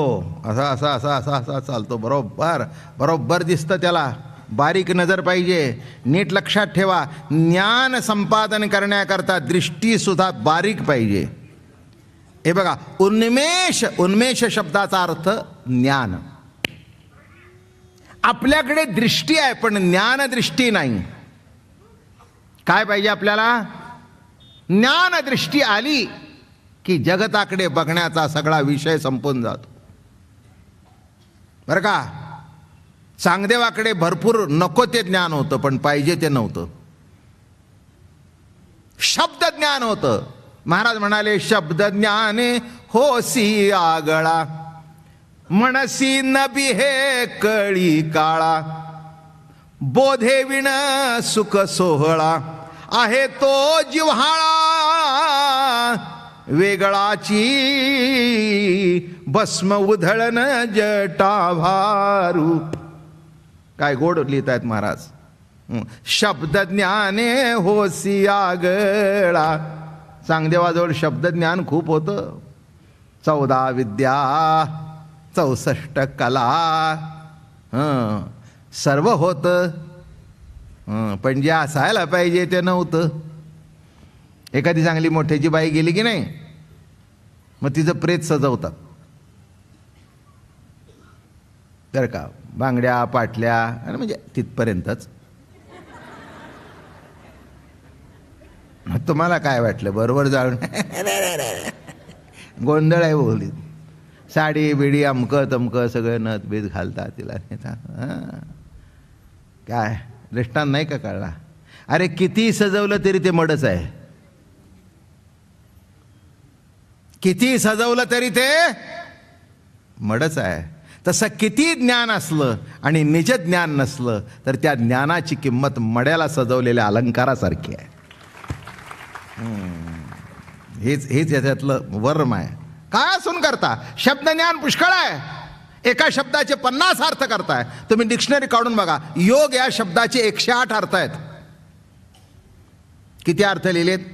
असा असा असा असा असा चालतो. बरोबर बरोबर दिसतं त्याला. बारीक नजर पाहिजे. नीट लक्षात ठेवा, ज्ञान संपादन करण्याकरता दृष्टीसुद्धा बारीक पाहिजे. हे बघा, उन्मेष, उन्मेष शब्दाचा अर्थ ज्ञान. आपल्याकडे दृष्टी आहे पण ज्ञान दृष्टी नाही. काय पाहिजे आपल्याला? ज्ञान दृष्टी आली की जगताकडे बघण्याचा सगळा विषय संपून जातो. बरं का, चांगदेवाकडे भरपूर नको ते ज्ञान होतं, पण पाहिजे ते नव्हतं. शब्द ज्ञान होतं. महाराज म्हणाले, शब्द ज्ञाने होसी आगळा, म्हणसी नबी हे कळी काळा, बोधे विण सुख सोहळा, आहे तो जिव्हाळा वेगळाची, भस्म उधळण जटा भारू. काय गोड लिहित आहेत महाराज. शब्द ज्ञाने होसी आगळा. चांगदेवाजवळ शब्द ज्ञान खूप होतं. 14 विद्या 64 कला, सर्व होतं, पण जे असायला पाहिजे ते नव्हतं. एखादी चांगली मोठ्याची बाई गेली की नाही, मग तिचं प्रेत सजवतात. बरं का, बांगड्या पाटल्या आणि म्हणजे तिथपर्यंतच. तुम्हाला काय वाटलं, बरोबर जाऊन गोंधळ आहे बोली. साडी बिडी अमकं तमकं सगळं नथ बीत घालतात तिला. काय दृष्टांत नाही का कळला? अरे किती सजवलं तरी ते मडच आहे. किती सजवलं तरी ते मडच आहे. तसं किती ज्ञान असलं आणि निज ज्ञान नसलं तर त्या ज्ञानाची किंमत मड्याला सजवलेल्या अलंकारासारखी आहे. हेच याच्यातलं वर्म आहे. काय असून करता, शब्द ज्ञान पुष्कळ आहे. एका शब्दाचे 50 अर्थ करताय. तुम्ही डिक्शनरी काढून बघा, योग या शब्दाचे 108 अर्थ आहेत. किती अर्थ लिहिलेत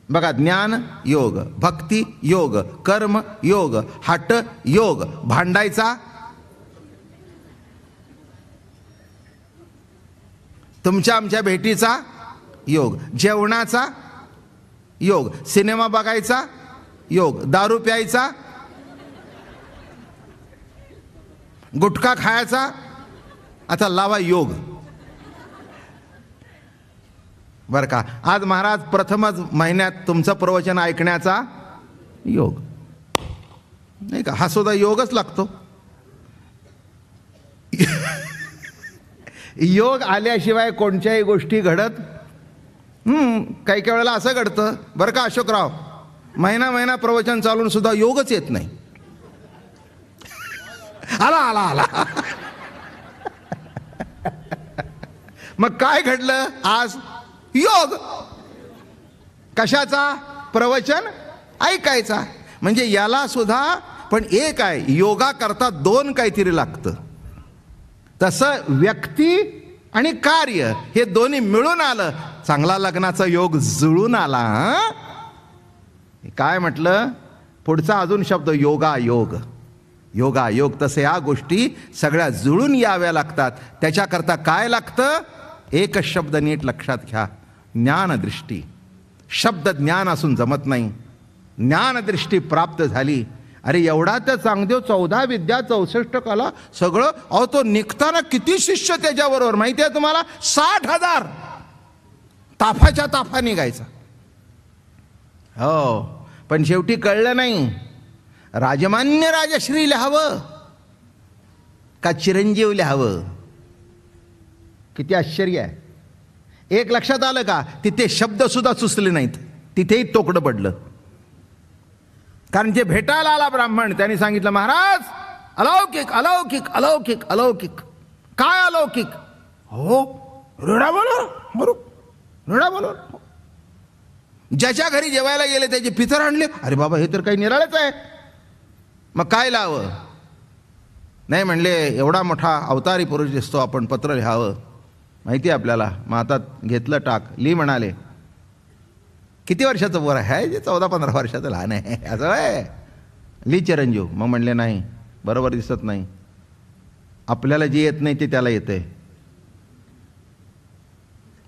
बघा. ज्ञान योग, भक्ती योग, कर्म योग, हट योग, भांडायचा, तुमच्या आमच्या भेटीचा योग, जेवणाचा योग, सिनेमा बघायचा योग, दारू प्यायचा, गुटखा खायचा, आता लावा योग. बरं का, आज महाराज प्रथमच महिन्यात तुमचं प्रवचन ऐकण्याचा योग नाही का, हा सुद्धा योगच लागतो. योग आल्याशिवाय कोणत्याही गोष्टी घडत काही काही वेळेला असं घडतं बरं का अशोकराव, महिना प्रवचन चालून सुद्धा योगच येत नाही. आला आला आला. मग काय घडलं आज? योग. कशाचा? प्रवचन ऐकायचा. म्हणजे याला सुद्धा पण एक आहे, योगा करता 2 काहीतरी लागतं. तसं व्यक्ती आणि कार्य हे दोन्ही मिळून आलं, चांगला लग्नाचा योग जुळून आला. काय म्हटलं पुढचा अजून शब्द, योगा योग. योगा योग. तसे या गोष्टी सगळ्या जुळून याव्या लागतात. त्याच्याकरता काय लागतं? एकच शब्द नीट लक्षात घ्या, ज्ञानदृष्टी. शब्द ज्ञान असून जमत नाही. ज्ञानदृष्टी प्राप्त झाली. अरे एवढा तर चांगदेव 14 विद्या 64 कला सगळं. अहो तो निघताना किती शिष्य त्याच्याबरोबर माहिती आहे तुम्हाला? 60,000 ताफाच्या ताफा निघायचा. हो, पण शेवटी कळलं नाही राजमान्य राजश्री लिहावं का चिरंजीव लिहावं. किती आश्चर्य आहे. एक लक्षात आलं का, तिथे शब्द सुद्धा सुचले नाहीत, तिथेही तोकडं पडलं. कारण जे भेटायला आला ब्राह्मण त्यांनी सांगितलं, महाराज अलौकिक अलौकिक अलौकिक अलौकिक. काय अलौकिक? हो रेडा बोलो रेडा बोलो. ज्याच्या घरी जेवायला गेले त्याचे पितर आणले. अरे बाबा हे तर काही निराळच आहे. मग काय लावं? नाही म्हणले, एवढा मोठा अवतारी पुरुष दिसतो, आपण पत्र लिहावं माहिती आहे आपल्याला. मग आता घेतलं टाक, ली म्हणाले. किती वर्षाचं वर आहे? जे 14-15 वर्षाचं लहान आहे. असं आहे, ली चिरंजीव. मग म्हणले नाही, बरोबर दिसत नाही. आपल्याला जे येत नाही ते त्याला येतंय.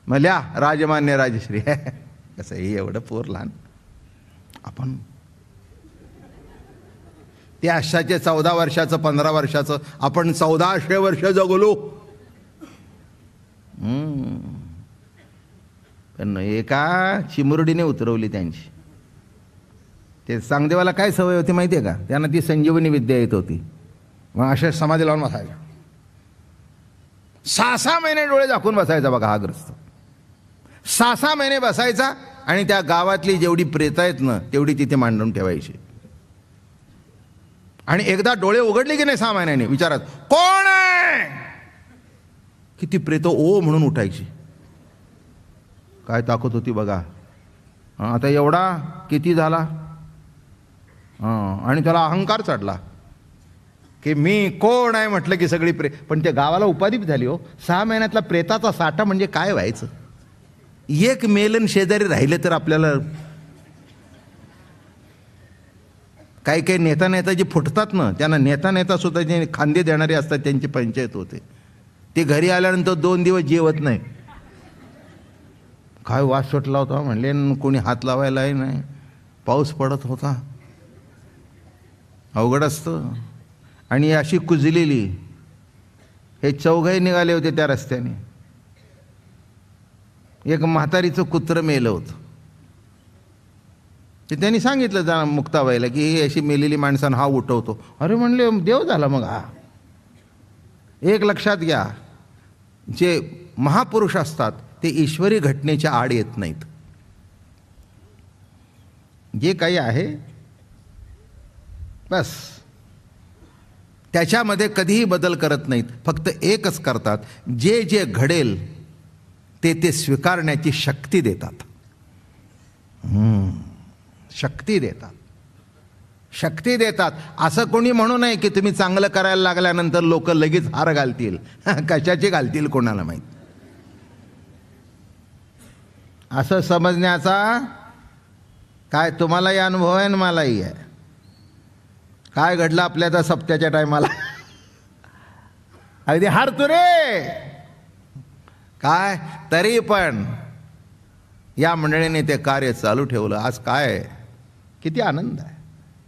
मग लिहा राजमान्य राजश्री. कसं हे एवढं पोर लहान. आपण ते अशाचे 14 वर्षाचं 15 वर्षाचं, आपण 1400 वर्ष जगलो. पण एका चिमुरडीने उतरवली त्यांची. ते चांगदेवाला काय सवय होती माहिती आहे का? त्यांना ती संजीवनी विद्या येत होती. मग अशा समाधी लावून बसायचा. 6-6 महिने डोळे झाकून बसायचा बघा हा ग्रस्त. 6-6 महिने बसायचा आणि त्या गावातली जेवढी प्रेतं आहेत ना तेवढी तिथे मांडून ठेवायची. आणि एकदा डोळे उघडले की नाही 6 महिन्याने विचारात कोण आहे की ती प्रेतं ओ म्हणून उठायची. काय ताकद होती बघा. आता एवढा किती झाला. आणि त्याला अहंकार चढला की मी कोण आहे म्हटलं की सगळी पण त्या गावाला उपाधी झाली हो. 6 महिन्यातला प्रेताचा साठा म्हणजे काय व्हायचं. एक मेलन शेजारी राहिले तर आपल्याला काही काही नेता जे फुटतात ना त्यांना नेता सुद्धा जे खांदे देणारे असतात त्यांची पंचायत होते. ते घरी आल्यानंतर 2 दिवस जेवत नाही. काय वास सुटला होता म्हणले, कोणी हात लावायलाही नाही, पाऊस पडत होता, अवघड असतं. आणि अशी कुजलेली हे 4घे निघाले होते त्या रस्त्याने. एक म्हातारीचं कुत्रं मेलं होतं. ते त्यांनी सांगितलं जा मुक्ताबाईला की ही अशी मेलेली माणसानं हा उठवतो. अरे म्हणले देव झाला मग हा. एक लक्षात घ्या, जे महापुरुष असतात ते ईश्वरी घटनेच्या आड येत नाहीत. जे काही आहे बस त्याच्यामध्ये कधीही बदल करत नाहीत. फक्त एकच करतात, जे जे घडेल ते स्वीकारण्याची शक्ती देतात. शक्ती देतात, शक्ती देतात. असं कोणी म्हणू नये की तुम्ही चांगलं करायला लागल्यानंतर लोक लगेच हार घालतील. कशाचे घालतील कोणाला माहीत. असं समजण्याचा काय तुम्हालाही अनुभव आहे आणि मलाही आहे. काय घडलं आपल्या त्या सप्त्याच्या टायमाला. अगदी हारतो रे काय. तरी पण या मंडळीने ते कार्य चालू ठेवलं. आज काय किती आनंद आहे.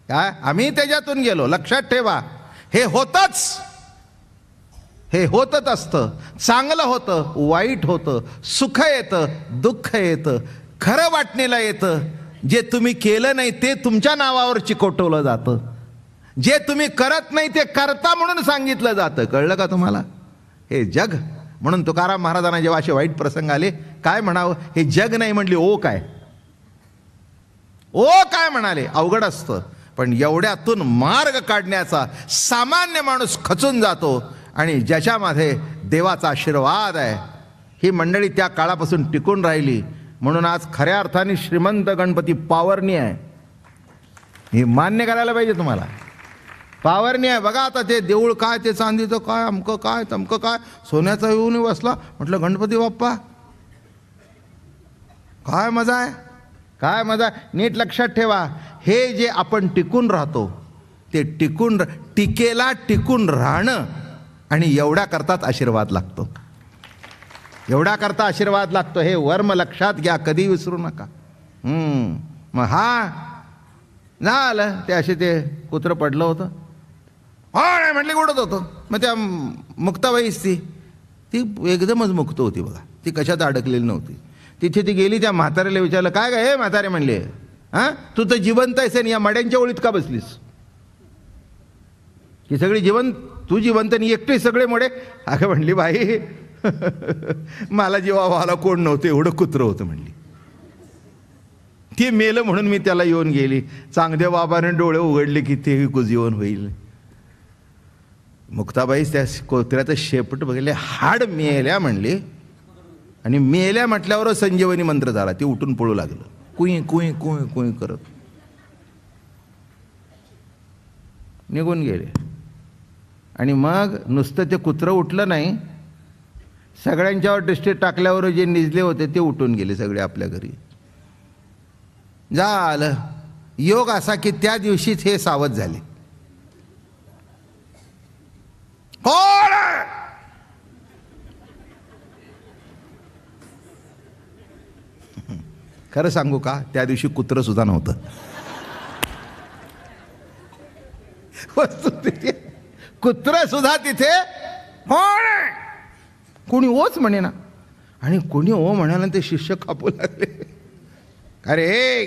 काय आम्ही त्याच्यातून गेलो. लक्षात ठेवा, हे होतच, हे होतच असतं. चांगलं होतं, वाईट होतं, सुख येतं, दुःख येतं, खरं वाटणीला येतं. जे तुम्ही केलं नाही ते तुमच्या नावावर चिकटवलं जातं. जे तुम्ही करत नाही ते करता म्हणून सांगितलं जातं. कळलं का तुम्हाला. हे जग म्हणून तुकाराम महाराजांना जेव्हा असे वाईट प्रसंग आले काय म्हणावं. हे जग नाही म्हणले ओ काय, ओ काय म्हणाले. अवघड असतं. पण एवढ्यातून मार्ग काढण्याचा सामान्य माणूस खचून जातो. आणि ज्याच्यामध्ये देवाचा आशीर्वाद आहे, ही मंडळी त्या काळापासून टिकून राहिली. म्हणून आज खऱ्या अर्थाने श्रीमंत गणपती पावरणी आहे. हे मान्य करायला पाहिजे तुम्हाला. पावरणी आहे. बघा आता ते देऊळ काय, ते चांदीचं काय, अमकं काय तमकं काय, सोन्याचा येऊन बसला. म्हटलं गणपती बाप्पा काय मजा आहे, काय मजा. नीट लक्षात ठेवा, हे जे आपण टिकून राहतो ते टिकेला टिकून राहणं. आणि एवढ्या करतात आशीर्वाद लागतो. एवढ्या करता आशीर्वाद लागतो. हे वर्म लक्षात घ्या, कधी विसरू नका. मग हा झालं ते असे ते कुत्रं पडलं होतं. नाही म्हटले उडत होतं. मग त्या मुक्ताबाईच ती एकदमच मुक्त होती बघा. ती कशात अडकलेली नव्हती. तिथे ती गेली. त्या म्हाताऱ्याला विचारलं काय काय हे म्हातारे म्हणले, हां तू तर जिवंत आहेस आणि या मड्यांच्या ओळीत का बसलीस. ही सगळी जिवंत, तू जिवंत आणि एकटे सगळे मडे. अगं म्हणली बाई मला जीवा व्हायला कोण नव्हतं, एवढं कुत्रं होतं म्हणली. ती मेलं म्हणून मी त्याला येऊन गेली. चांगदेव बाबाने डोळे उघडले की ते कुजीवन होईल. मुक्ताबाई त्या कोत्र्याचं शेपट बघितले, हाड मेल्या म्हणले. आणि मेल्या म्हटल्यावर संजीवनी मंत्र झाला. ते उठून पळू लागलं कुई कुई कुई कुई करत. निघून गेले. आणि मग नुसतं ते कुत्रं उठलं नाही, सगळ्यांच्यावर दृष्टी टाकल्यावर जे निजले होते ते उठून गेले सगळे आपल्या घरी. झालं. योग असा की त्या दिवशीच हे सावध झाले. कोण खरं सांगू का, त्या दिवशी कुत्रं सुद्धा नव्हतं. वस्तुस्थिती कुत्रं सुद्धा तिथे कोण, कोणी ओच म्हणे ना. आणि कोणी ओ म्हणाला ते शिष्य कापू लागले. अरे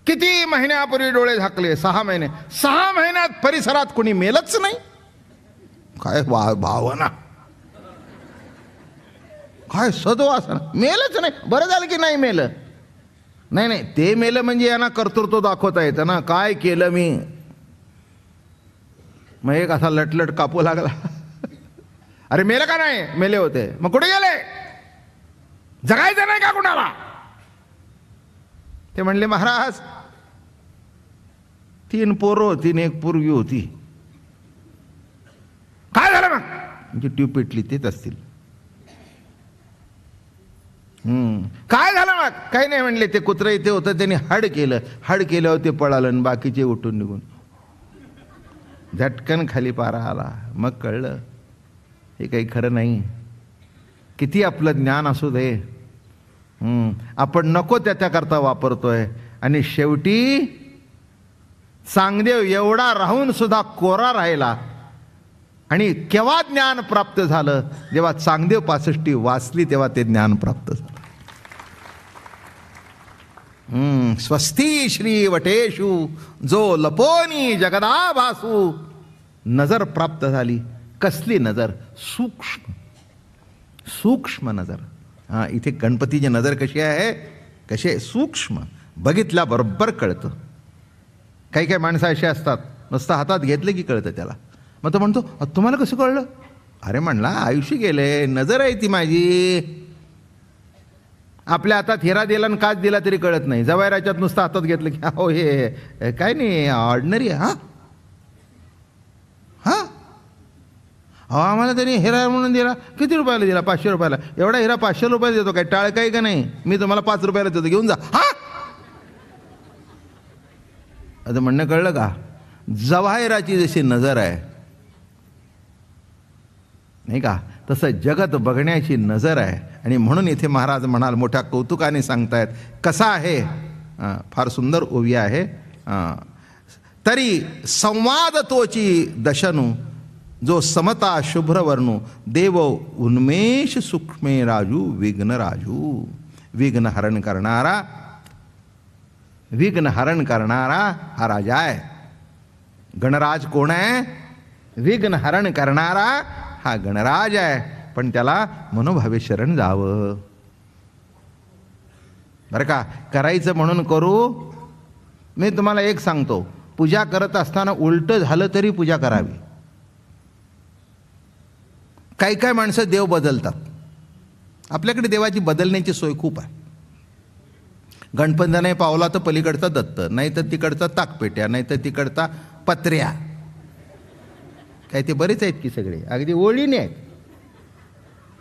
किती महिन्यापूर्वी डोळे झाकले? 6 महिने. 6 महिन्यात परिसरात कोणी मेलच नाही. काय भावना, काय सद्वासना, मेलच नाही. बरं झालं की नाही मेलं. नाही, ते मेलं म्हणजे यांना कर्तृत्व दाखवता येतं ना. काय केलं मी. मग एक असा लटलट कापू लागला. अरे मेलं का नाही? मेले होते. मग कुठे गेले? जगायचं नाही का कुणाला? ते म्हणले महाराज 3 पोरं होती आणि 1 पोरगी होती. काय झालं मग? म्हणजे ट्यूब पेटली. तेच असतील. काय झालं मग? काही नाही म्हणले. ते कुत्रं इथे होतं, त्यांनी हड केलं. हड केल्यावर ते पळालं आणि बाकीचे उठून निघून. झटकन खाली पारा आला. मग कळलं हे काही खरं नाही. किती आपलं ज्ञान असू दे, आपण नको त्याच्याकरता वापरतोय. आणि शेवटी चांगदेव एवढा राहून सुद्धा कोरा राहिला. आणि केव्हा ज्ञान प्राप्त झालं? जेव्हा चांगदेव 65 वाचली तेव्हा ते ज्ञान प्राप्त झालं. स्वस्ती श्री वटेषु जो लपोनी जगदाभासू. नजर प्राप्त झाली. कसली नजर? सूक्ष्म, सूक्ष्म नजर. इथे गणपतीची नजर कशी आहे? कशी आहे? सूक्ष्म. बघितल्याबरोबर कळतं. काही काही माणसं अशी असतात, नुसतं हातात घेतलं की कळतं त्याला. मग तो म्हणतो तुम्हाला कसं कळलं? अरे म्हणला आयुष्य गेले, नजर आहे ती माझी. आपल्या हातात हिरा दिला आणि काच दिला तरी कळत नाही. जवायराच्यात नुसतं हातात घेतलं की हो हे काय नाही, ऑर्डिनरी आहे. आम्हाला त्यांनी हिरा म्हणून दिला. किती रुपयाला दिला? 500 रुपयाला. एवढा हिरा 500 रुपयाला देतो काय? टाळ काही का नाही? मी तुम्हाला 5 रुपयाला देतो, घेऊन जा. आता म्हणणं कळलं का? जवाहिराची जशी नजर आहे नाही का, तसं जगत बघण्याची नजर आहे. आणि म्हणून इथे महाराज म्हणाल, मोठ्या कौतुकाने सांगतायत. कसा आहे? फार सुंदर ओवी आहे. तरी संवाद तोची दशनू जो समता शुभ्रवर्णू देव उन्मेष सूक्ष्मे राजू विघ्न राजू. विघ्न हरण करणारा, विघ्न हरण करणारा हा राजा आहे. गणराज कोण आहे? विघ्न हरण करणारा हा गणराज आहे. पण त्याला मनोभावे शरण जावं. बरं का? करायचं म्हणून करू. मी तुम्हाला एक सांगतो, पूजा करत असताना उलट झालं तरी पूजा करावी. काही काही माणसं देव बदलतात. आपल्याकडे देवाची बदलण्याची सोय खूप आहे. गणपती नाही पावला तर पलीकडचा दत्त, नाही तर तिकडचा ताकपेट्या, नाही तर तिकडचा पत्र्या. काय ते बरेच आहेत की सगळे, अगदी ओळीने आहेत.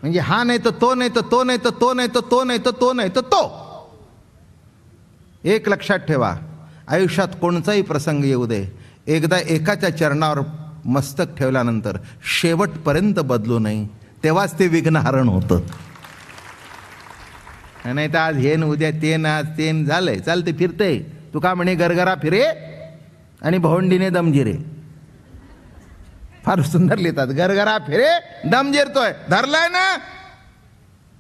म्हणजे हा नाही तर तो, नाही तर तो, नाही तर तो, नाही तर तो, नाही तर तो, नाही तर तो. एक लक्षात ठेवा, आयुष्यात कोणताही प्रसंग येऊ दे, एकदा एकाच्या चरणावर मस्तक ठेवल्यानंतर शेवटपर्यंत बदलू नये. तेव्हाच ते विघ्नहरण होतं. नाही तर आज हे न उद्या ते न, आज ते झालंय, चालते फिरते. तू का म्हणे गरगरा फिरे आणि भवंडीने दमजिरे. फार सुंदर लिहितात. गरगरा फिरे दम जिरतोय. धरलाय ना,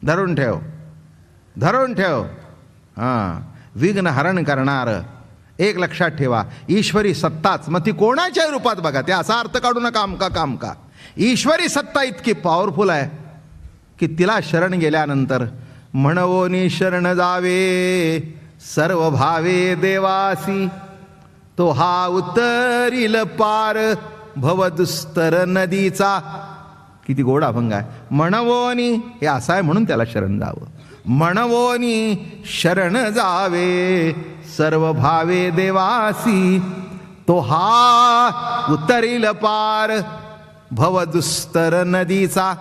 धरून ठेव, धरून ठेव. विघ्न हरण करणार. एक लक्षात ठेवा, ईश्वरी सत्ताच, मग ती कोणाच्या रूपात बघा, ते असा अर्थ काढू नका आमका कामका. ईश्वरी सत्ता इतकी पॉवरफुल आहे की तिला शरण गेल्यानंतर म्हणवोनी शरण जावे सर्व भावे देवासी. तो हा उतरील पार भवदुस्तर नदीचा. किती गोड अभंग आहे. म्हणवोनी हे असं आहे म्हणून त्याला शरण जावं. म्हणवोनी शरण जावे सर्व भावे देवासी. तो हा उतरील पार भवदुस्तर नदीचा.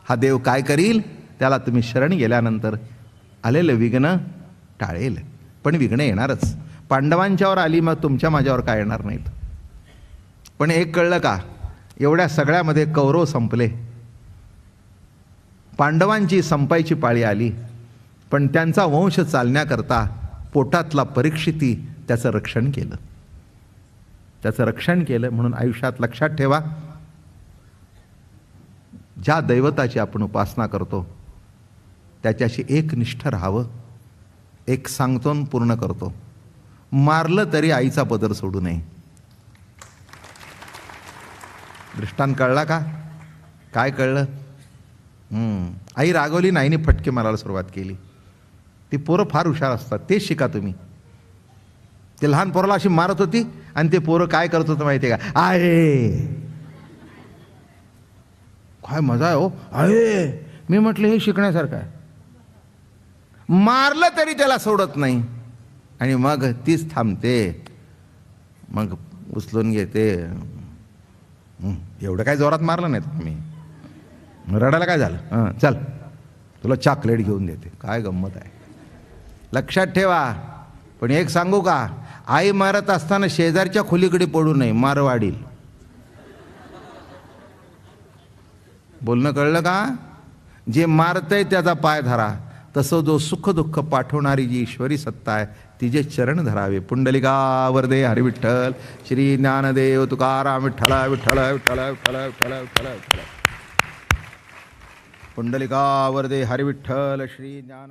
हा देव काय करील? त्याला तुम्ही शरण गेल्यानंतर आलेलं विघ्न टाळेल. पण विघ्न येणारच. पांडवांच्यावर आली, मग तुमच्या माझ्यावर काय येणार नाहीत. पण एक कळलं का? एवढ्या सगळ्यामध्ये कौरव संपले, पांडवांची संपायची पाळी आली. पण त्यांचा वंश चालण्याकरता पोटातला परीक्षिती त्याचं रक्षण केलं, त्याचं रक्षण केलं. म्हणून आयुष्यात लक्षात ठेवा, ज्या दैवताची आपण उपासना करतो त्याच्याशी एकनिष्ठ राहावं. एक सांगतो पूर्ण करतो. मारलं तरी आईचा पदर सोडू नये. दृष्टांत कळला का? काय कळलं? आई रागवली, नाहीने फटके मारायला सुरुवात केली. ती पोरं फार हुशार असतात, तेच शिका तुम्ही. ते लहान पोराला अशी मारत होती आणि ते पोरं काय करत होतं माहिती आहे का? आहे काय मजा आहे हो, आहे. मी म्हटलं हे शिकण्यासारखं आहे. मारलं तरी त्याला सोडत नाही आणि मग तीच थांबते, मग उचलून घेते. एवढं काय जोरात मारलं नाही तुम्ही, रडायला काय झालं, चल तुला चॉकलेट घेऊन देते. काय गंमत आहे. लक्षात ठेवा. पण एक सांगू का, आई मारत असताना शेजारच्या खोलीकडे पडू नये, मार वाढील. बोलणं कळलं का? जे मारतंय त्याचा पाय धरा. तसं जो सुख दुःख पाठवणारी जी ईश्वरी सत्ता आहे तिचे चरण धरावे. पुंडलिका वरदे हरी विठ्ठल, श्री ज्ञानदेव तुकाराम विठ्ठल विठ्ठल विठ्ठल विठ्ठल विठ्ठल विठ्ठल विठ्ठल. पुंडलिका वरदे हरी विठ्ठल, श्री ज्ञान